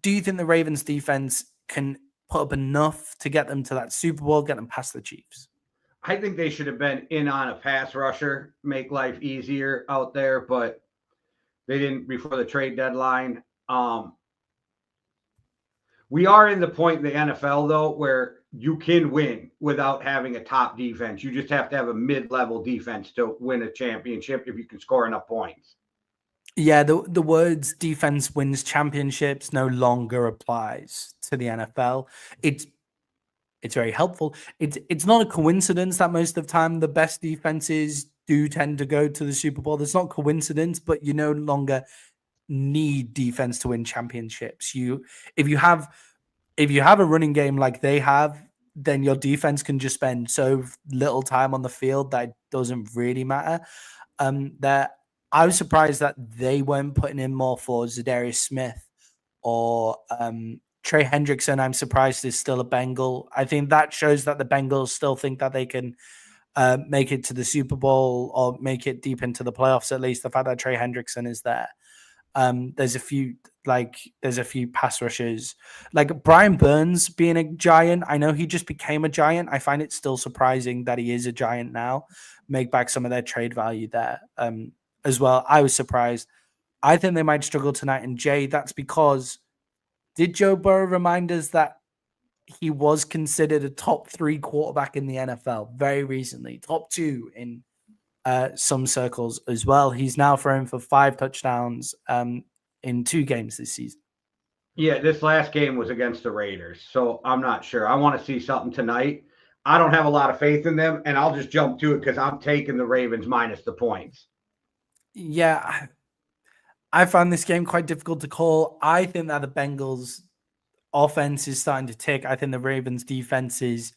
Do you think the Ravens defense can put up enough to get them to that Super Bowl, get them past the Chiefs? I think they should have been in on a pass rusher, make life easier out there, but they didn't before the trade deadline. We are in the point in the NFL, though, where you can win without having a top defense. You just have to have a mid-level defense to win a championship if you can score enough points. Yeah, the words defense wins championships no longer applies to the NFL. It's very helpful. It's not a coincidence that most of the time the best defenses do tend to go to the Super Bowl. It's not coincidence, but you no longer need defense to win championships. If you have a running game like they have, then your defense can just spend so little time on the field that it doesn't really matter. That I was surprised that they weren't putting in more for Zadarius Smith or Trey Hendrickson. I'm surprised is still a Bengal. I think that shows that the Bengals still think that they can make it to the Super Bowl or make it deep into the playoffs. At least the fact that Trey Hendrickson is there. There's a few pass rushers like Brian Burns being a giant. I know he just became a giant. I find it still surprising that he is a giant now. Make back some of their trade value there as well. I was surprised. I think they might struggle tonight. And Jay, that's because did Joe Burrow remind us that he was considered a top 3 quarterback in the NFL very recently, top 2 in some circles as well. He's now thrown for 5 touchdowns in 2 games this season. Yeah, this last game was against the Raiders, so I'm not sure. I want to see something tonight. I don't have a lot of faith in them, and I'll just jump to it because I'm taking the Ravens minus the points. Yeah, I found this game quite difficult to call. I think that the Bengals offense is starting to tick. I think the Ravens defense is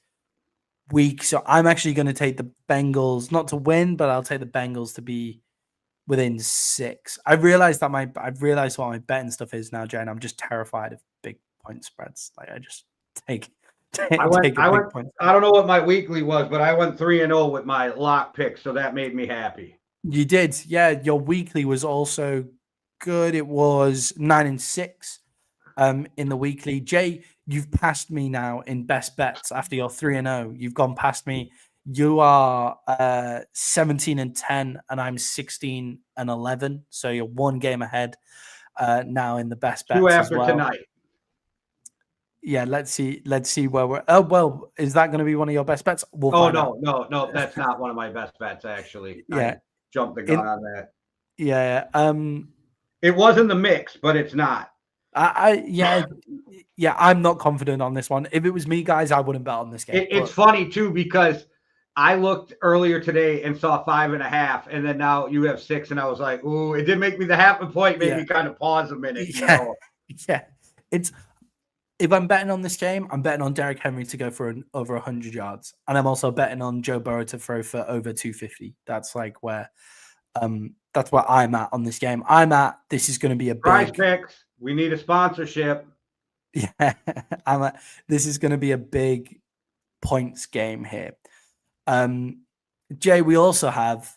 weak. So I'm actually going to take the Bengals, not to win, but I'll take the Bengals to be within 6. I've realized what my betting stuff is now, Jane. I'm just terrified of big point spreads. Like I just take I don't know what my weekly was, but I went 3-0 with my lock pick, so that made me happy. You did. Yeah, your weekly was also good. It was 9-6 in the weekly. Jay, you've passed me now in best bets after your 3-0. You've gone past me. You are 17-10, and I'm 16-11. So you're 1 game ahead now in the best bets. 2 after as well. Tonight. Yeah, let's see where we're. Oh well, is that going to be one of your best bets? No, that's not one of my best bets actually. Yeah, I jumped the gun on that. Yeah. It was in the mix, but it's not. Yeah, I'm not confident on this one. If it was me, guys, I wouldn't bet on this game. It's funny too because I looked earlier today and saw 5.5, and then now you have 6, and I was like, ooh, it did make me the half a point, made me kind of pause a minute. Yeah, yeah. If I'm betting on this game, I'm betting on Derrick Henry to go for over 100 yards, and I'm also betting on Joe Burrow to throw for over 250. That's like where I'm at on this game. This is going to be a Prize Picks. We need a sponsorship. Yeah, this is going to be a big points game here. Jay, we also have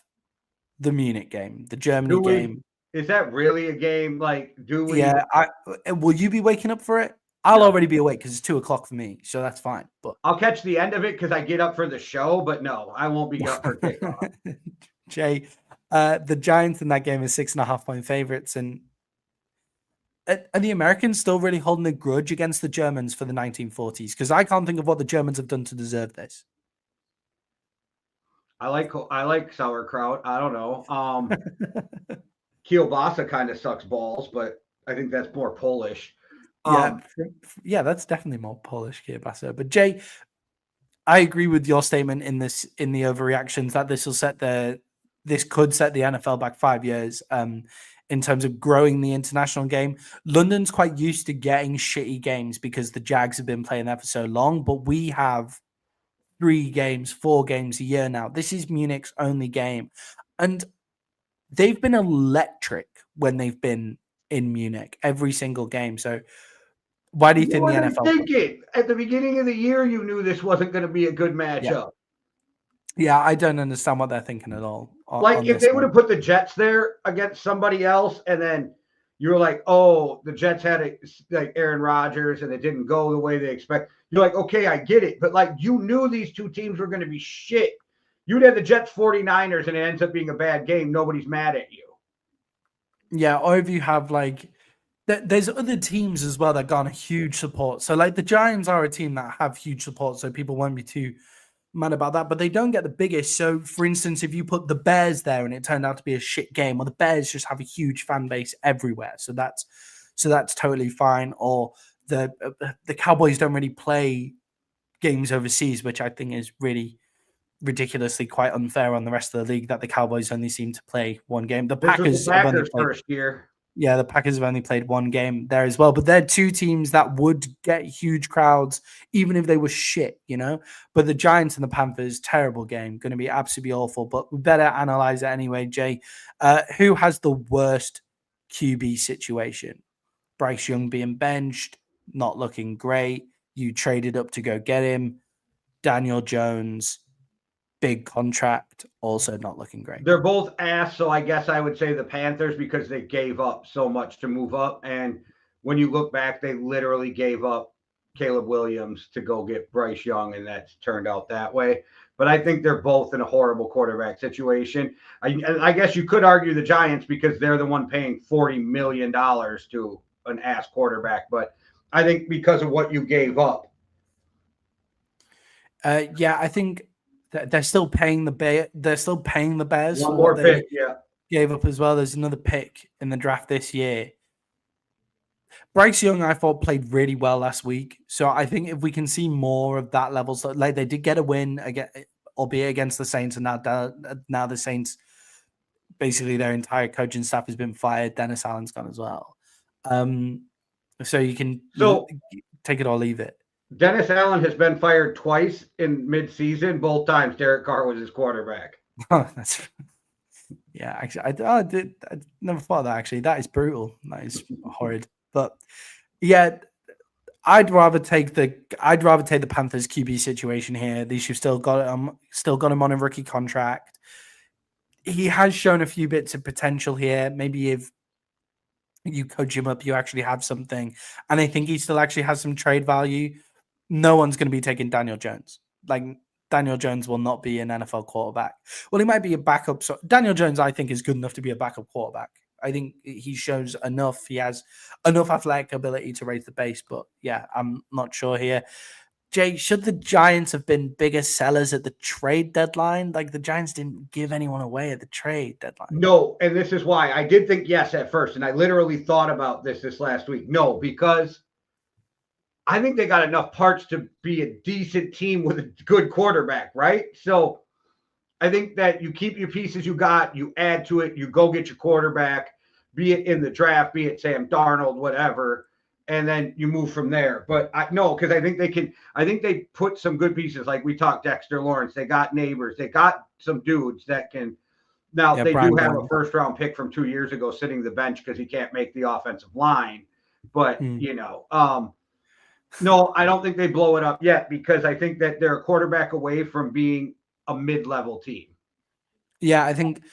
the Munich game, the Germany game. Is that really a game? Like, do we? Yeah. Will you be waking up for it? I'll already be awake because it's 2:00 for me, so that's fine. But I'll catch the end of it because I get up for the show. But no, I won't be up for kickoff. Jay, the Giants in that game is 6.5-point favorites, and are the Americans still really holding a grudge against the Germans for the 1940s? Because I can't think of what the Germans have done to deserve this. I like sauerkraut. I don't know. Kielbasa kind of sucks balls, but I think that's more Polish. Yeah, yeah, that's definitely more Polish kielbasa. But Jay, I agree with your statement in the overreactions that this could set the NFL back 5 years in terms of growing the international game. London's quite used to getting shitty games because the Jags have been playing there for so long, but we have 4 games a year now. This is Munich's only game. And they've been electric when they've been in Munich every single game. So why do you think the What NFL? thinking at the beginning of the year, you knew this wasn't going to be a good matchup. Yeah, I don't understand what they're thinking at all. Like if they would have put the Jets there against somebody else, and then you were like, "Oh, the Jets had like Aaron Rodgers, and it didn't go the way they expect." You're like, "Okay, I get it," but like you knew these two teams were going to be shit. You'd have the Jets 49ers, and it ends up being a bad game. Nobody's mad at you. Yeah, or if you have like, there's other teams as well that garner huge support. So like the Giants are a team that have huge support, so people won't be too mad about that, but they don't get the biggest. So for instance, if you put the Bears there and it turned out to be a shit game, well, the Bears just have a huge fan base everywhere. So that's totally fine. Or the Cowboys don't really play games overseas, which I think is really ridiculously quite unfair on the rest of the league that the Cowboys only seem to play one game. The Packers have only played first year. Yeah, the Packers have only played one game there as well, but they're two teams that would get huge crowds even if they were shit, you know. But the Giants and the Panthers, terrible game, going to be absolutely awful. But we better analyze it anyway. Jay, who has the worst QB situation? Bryce Young being benched, not looking great. You traded up to go get him. Daniel Jones, big contract, also not looking great. They're both ass, so I guess I would say the Panthers because they gave up so much to move up. And when you look back, they literally gave up Caleb Williams to go get Bryce Young, and that's turned out that way. But I think they're both in a horrible quarterback situation. I guess you could argue the Giants because they're the one paying $40 million to an ass quarterback. But I think because of what you gave up. Yeah, I think they're still paying the Bears. One more pick, yeah. Gave up as well. There's another pick in the draft this year. Bryce Young, I thought, played really well last week. So I think if we can see more of that level, so like they did get a win again, albeit against the Saints, and now the Saints, basically their entire coaching staff has been fired. Dennis Allen's gone as well. So you can take it or leave it. Dennis Allen has been fired twice in mid-season. Both times Derek Carr was his quarterback. Oh, actually, I never thought of that. Actually, that is brutal. That is horrid. But yeah, I'd rather take the Panthers QB situation here. At least you've still got him on a rookie contract. He has shown a few bits of potential here. Maybe if you coach him up, you actually have something. And I think he still actually has some trade value. No one's going to be taking Daniel Jones. Like, Daniel Jones will not be an NFL quarterback. Well, he might be a backup. So Daniel Jones, I think, is good enough to be a backup quarterback. I think he shows enough. He has enough athletic ability to raise the base. But yeah, I'm not sure here. Jay, should the Giants have been bigger sellers at the trade deadline? Like, the Giants didn't give anyone away at the trade deadline. No, and this is why. I did think yes at first, and I literally thought about this last week. No, because I think they got enough parts to be a decent team with a good quarterback, right? So I think that you keep your pieces you got, you add to it, you go get your quarterback, be it in the draft, be it Sam Darnold, whatever, and then you move from there. But because I think they put some good pieces. Like we talked Dexter Lawrence, they got Neighbors, they got some dudes that can. Now they do have a first-round pick from 2 years ago sitting the bench because he can't make the offensive line. But no, I don't think they blow it up yet because I think that they're a quarterback away from being a mid-level team. Yeah, I think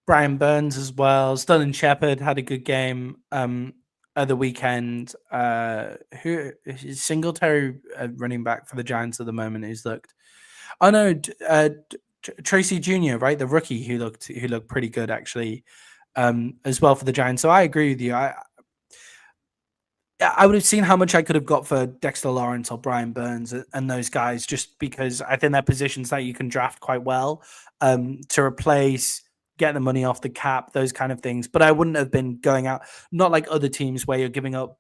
Brian Burns as well. Sterling Shepard had a good game at the weekend. Who is Singletary running back for the Giants at the moment? Who's looked? Oh no, Tracy Jr., right, the rookie who looked pretty good actually, as well for the Giants. So I agree with you. I would have seen how much I could have got for Dexter Lawrence or Brian Burns and those guys, just because I think they're positions that you can draft quite well to replace, get the money off the cap, those kind of things. But I wouldn't have been going out, not like other teams where you're giving up,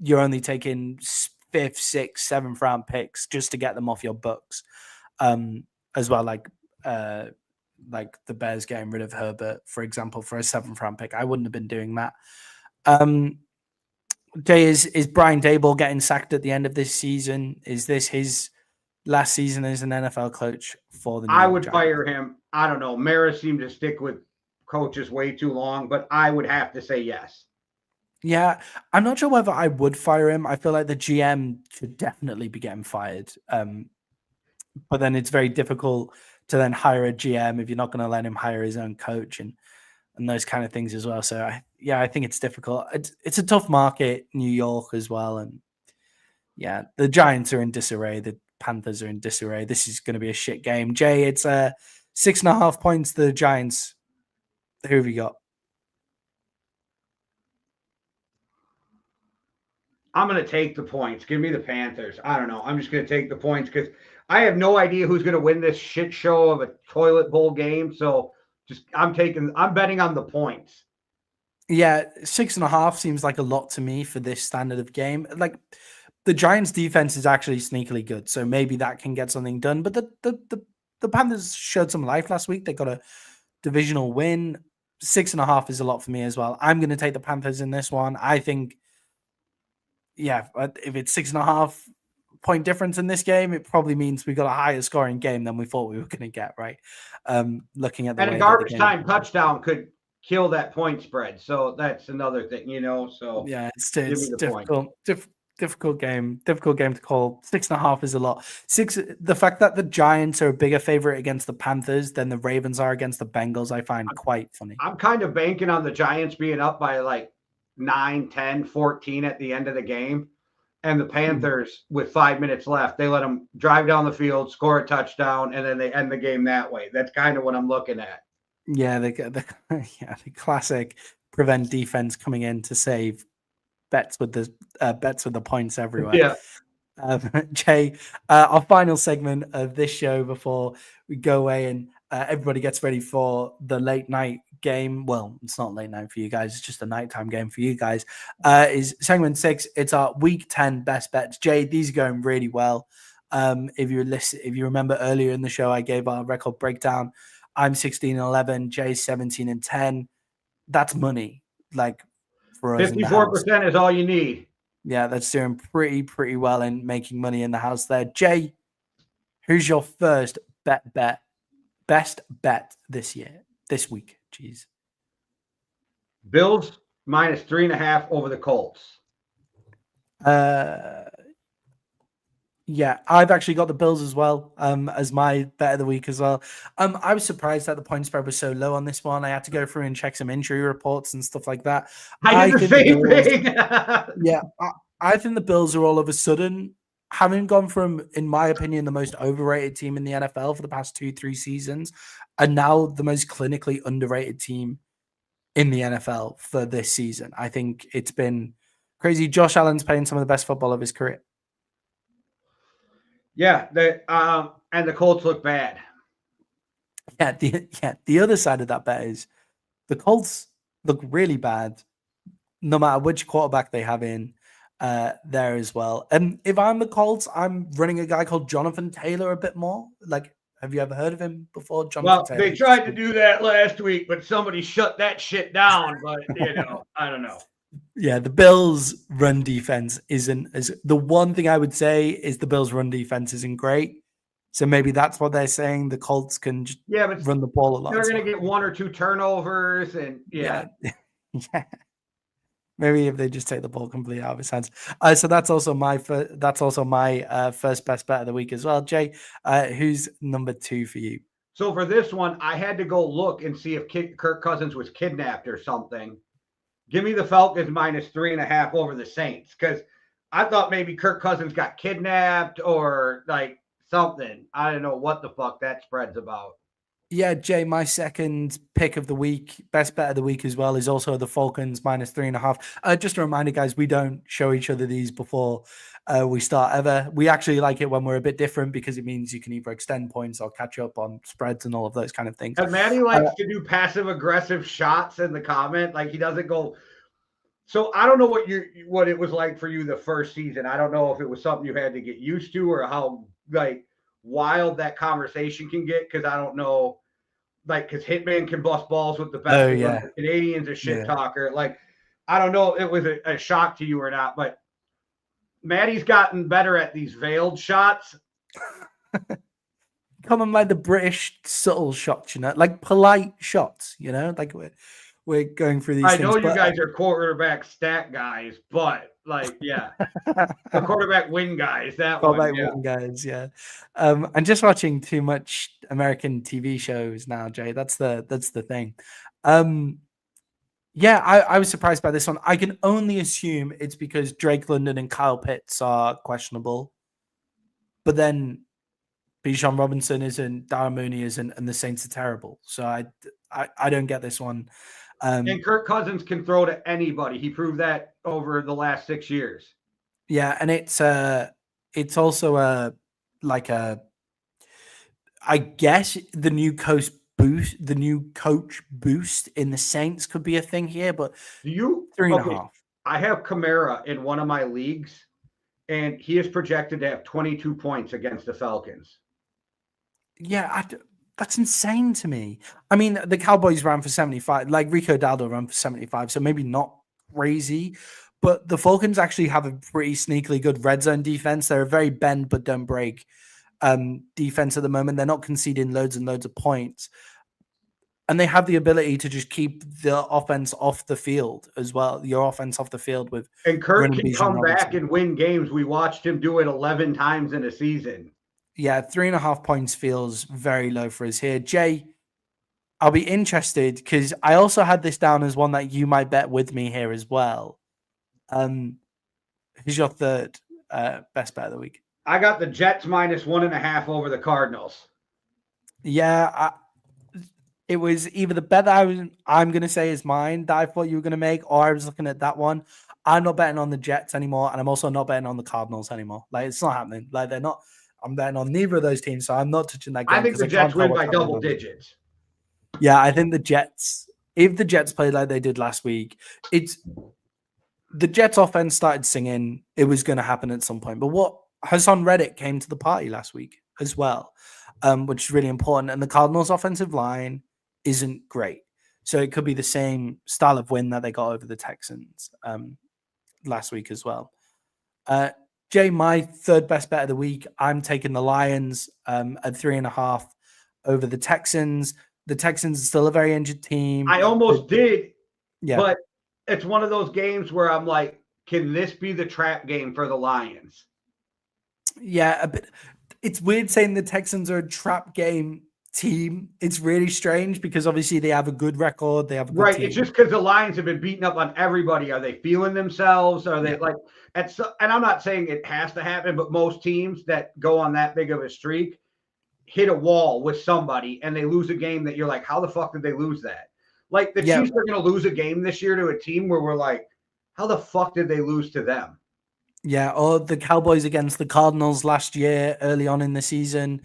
you're only taking 5th, 6th, 7th round picks just to get them off your books. As well, like the Bears getting rid of Herbert, for example, for a 7th round pick. I wouldn't have been doing that. Jay, is Brian Daboll getting sacked at the end of this season? Is this his last season as an NFL coach for the New I York would Giants? fire him. I don't know. Mara seemed to stick with coaches way too long, but I would have to say yes. Yeah, I'm not sure whether I would fire him. I feel like the GM should definitely be getting fired. But then it's very difficult to then hire a GM if you're not going to let him hire his own coach and those kind of things as well. So I think it's difficult. It's a tough market, New York as well. And yeah, the Giants are in disarray. The Panthers are in disarray. This is going to be a shit game. Jay, it's 6.5 points to the Giants. Who have you got? I'm going to take the points. Give me the Panthers. I don't know. I'm just going to take the points because I have no idea who's going to win this shit show of a toilet bowl game. So I'm betting on the points. Yeah, 6.5 seems like a lot to me for this standard of game. Like the Giants' defense is actually sneakily good, so maybe that can get something done. But the Panthers showed some life last week. They got a divisional win. 6.5 is a lot for me as well. I'm going to take the Panthers in this one. I think, yeah, if it's 6.5 point difference in this game, it probably means we got a higher scoring game than we thought we were going to get. Right, looking at the and way a garbage time touchdown could kill that point spread. So that's another thing, So yeah, it's difficult game to call. 6.5 is a lot. The fact that the Giants are a bigger favorite against the Panthers than the Ravens are against the Bengals, I find quite funny. I'm kind of banking on the Giants being up by like 9, 10, 14 at the end of the game. And the Panthers, with 5 minutes left, they let them drive down the field, score a touchdown, and then they end the game that way. That's kind of what I'm looking at. Yeah, the classic prevent defense coming in to save bets with the points everywhere. Yeah. Jay, our final segment of this show before we go away and everybody gets ready for the late night game. Well, it's not late night for you guys; it's just a nighttime game for you guys. Is segment 6? It's our week 10 best bets. Jay, these are going really well. If you remember earlier in the show, I gave our record breakdown. I'm 16-11, Jay's 17-10. That's money, like for us. 54% is all you need. Yeah, that's doing pretty well in making money in the house there. Jay, who's your first best bet this week? Jeez. Bills minus 3.5 over the Colts. Yeah, I've actually got the Bills as well, as my bet of the week as well. I was surprised that the point spread was so low on this one. I had to go through and check some injury reports and stuff like that. I did the same thing. Yeah, I think the Bills are all of a sudden, having gone from, in my opinion, the most overrated team in the NFL for the past 2-3 seasons, and now the most clinically underrated team in the NFL for this season. I think it's been crazy. Josh Allen's playing some of the best football of his career. Yeah, and the Colts look bad. Yeah, the other side of that bet is the Colts look really bad, no matter which quarterback they have in there as well. And if I'm the Colts, I'm running a guy called Jonathan Taylor a bit more. Like, have you ever heard of him before? Taylor. They tried to do that last week, but somebody shut that shit down. But I don't know. Yeah, the Bills' run defense isn't as the one thing I would say is the Bills' run defense isn't great. So maybe that's what they're saying. The Colts can but run the ball a lot. They're going to get 1 or 2 turnovers, and yeah. Maybe if they just take the ball completely out of his hands. So that's also my first best bet of the week as well. Jay, who's number 2 for you? So for this one, I had to go look and see if Kirk Cousins was kidnapped or something. Give me the Falcons minus 3.5 over the Saints, because I thought maybe Kirk Cousins got kidnapped or like something. I don't know what the fuck that spread's about. Yeah, Jay, my second pick of the week, best bet of the week as well, is also the Falcons -3.5. Just a reminder, guys, we don't show each other these before we start ever. We actually like it when we're a bit different because it means you can either extend points or catch up on spreads and all of those kind of things. And Maddie likes to do passive aggressive shots in the comment. Like he doesn't go. So I don't know what it was like for you the first season. I don't know if it was something you had to get used to or how like wild that conversation can get because I don't know. Like, because Hitman can bust balls with the best Oh, of them. yeah. The Canadian's a shit Yeah. talker. Like, I don't know if it was a shock to you or not, but Maddie's gotten better at these veiled shots. Coming by the British subtle shots, like polite shots, like we're going through these I things. know you guys are quarterback stat guys, but like, yeah, the quarterback win guys. That one, yeah. Guys, yeah. I'm just watching too much American TV shows now, Jay. That's the thing. Yeah, I was surprised by this one. I can only assume it's because Drake London and Kyle Pitts are questionable, but then Bijan Robinson isn't, Darren Mooney isn't, and the Saints are terrible. So I don't get this one. And Kirk Cousins can throw to anybody. He proved that over the last 6 years. Yeah, and it's also I guess the new coach boost in the Saints could be a thing here, but Do you 3.5. I have Kamara in one of my leagues, and he is projected to have 22 points against the Falcons. Yeah, that's insane to me. I mean, the Cowboys ran for 75, like Rico Dowdle ran for 75, so maybe not crazy, but the Falcons actually have a pretty sneakily good red zone defense. They're a very bend but don't break defense at the moment. They're not conceding loads and loads of points. And they have the ability to just keep the offense off the field as well. Your offense off the field with. And Kirk can come back and win games. We watched him do it 11 times in a season. Yeah, 3.5 points feels very low for us here. Jay, I'll be interested because I also had this down as one that you might bet with me here as well. Who's your third best bet of the week? I got the Jets -1.5 over the Cardinals. Yeah, it was either the bet that I'm going to say is mine that I thought you were going to make, or I was looking at that one. I'm not betting on the Jets anymore, and I'm also not betting on the Cardinals anymore. Like, it's not happening. Like, they're not. I'm betting on neither of those teams, so I'm not touching that game. I think the Jets win by double digits. Yeah, I think the Jets, if the Jets played like they did last week, the Jets offense started singing. It was going to happen at some point. But what Hassan Reddick came to the party last week as well, which is really important. And the Cardinals offensive line isn't great. So it could be the same style of win that they got over the Texans last week as well. Jay, my third best bet of the week, I'm taking the Lions at 3.5 over the Texans. The Texans are still a very injured team. I almost did, yeah, but it's one of those games where I'm like, can this be the trap game for the Lions? Yeah, it's weird saying the Texans are a trap game team. It's really strange because obviously they have a good record. They have a good team. It's just because the Lions have been beating up on everybody. Are they feeling themselves? Are they like and I'm not saying it has to happen, but most teams that go on that big of a streak hit a wall with somebody and they lose a game that you're like, how the fuck did they lose that? Like the Chiefs are going to lose a game this year to a team where we're like, how the fuck did they lose to them? Yeah, or the Cowboys against the Cardinals last year, early on in the season.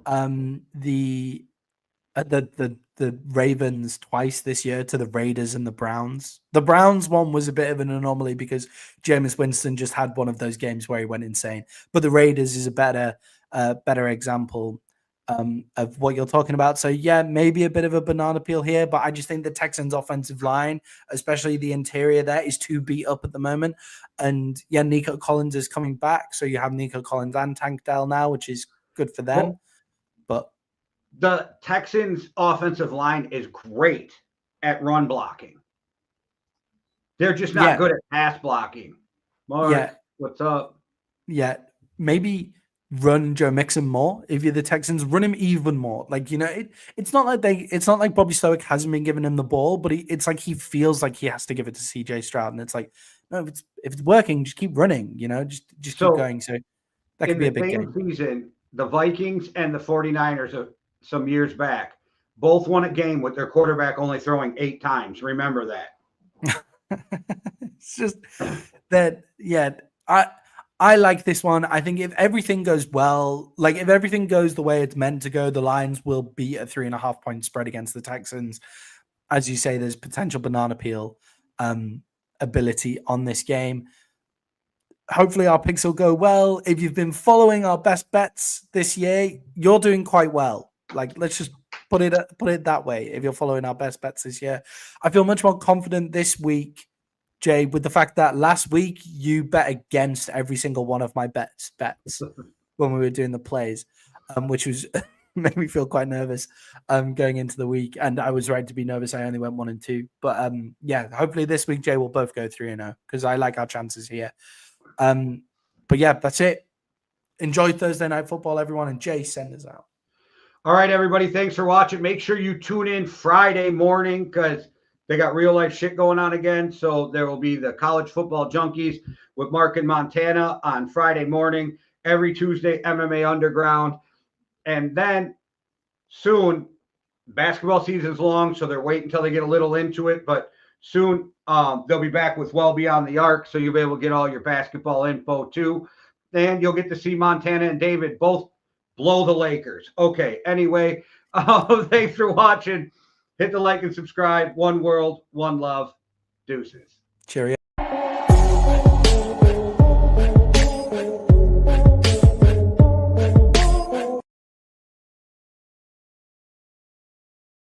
The Ravens twice this year to the Raiders and the Browns. The Browns one was a bit of an anomaly because Jameis Winston just had one of those games where he went insane. But the Raiders is a better example of what you're talking about. So yeah, maybe a bit of a banana peel here, but I just think the Texans offensive line, especially the interior there, is too beat up at the moment. And yeah, Nico Collins is coming back. So you have Nico Collins and Tank Dell now, which is good for them. Well, but the Texans offensive line is great at run blocking. They're just not good at pass blocking. Mark, what's up? Yeah, maybe run Joe Mixon more. If you're the Texans, run him even more. Like, it's not like Bobby Stoic hasn't been giving him the ball, but it's like he feels like he has to give it to CJ Stroud, and it's like, no, if it's working, just keep running. Just keep going. So that could be a big game. Season, the Vikings and the 49ers some years back, both won a game with their quarterback only throwing 8 times. Remember that. It's just that, yeah. I like this one. I think if everything goes well, like if everything goes the way it's meant to go, the Lions will beat a 3.5 point spread against the Texans. As you say, there's potential banana peel ability on this game. Hopefully our picks will go well. If you've been following our best bets this year, you're doing quite well. Like, let's just put it that way. If you're following our best bets this year, I feel much more confident this week, Jay, with the fact that last week you bet against every single one of my bets when we were doing the plays, which was made me feel quite nervous going into the week. And I was right to be nervous. I only went 1 and 2. But yeah, hopefully this week, Jay, will both go 3-0 because I like our chances here. But yeah, that's it. Enjoy Thursday Night Football, everyone. And Jay, send us out. All right, everybody. Thanks for watching. Make sure you tune in Friday morning because they got real life shit going on again. So there will be the College Football Junkies with Mark and Montana on Friday morning. Every Tuesday, MMA Underground. And then soon, basketball season's long, so they're waiting until they get a little into it. But soon, they'll be back with Well Beyond the Arc, so you'll be able to get all your basketball info too. And you'll get to see Montana and David both blow the Lakers. Okay, anyway, thanks for watching. Hit the like and subscribe. One world, one love. Deuces. Cheerio.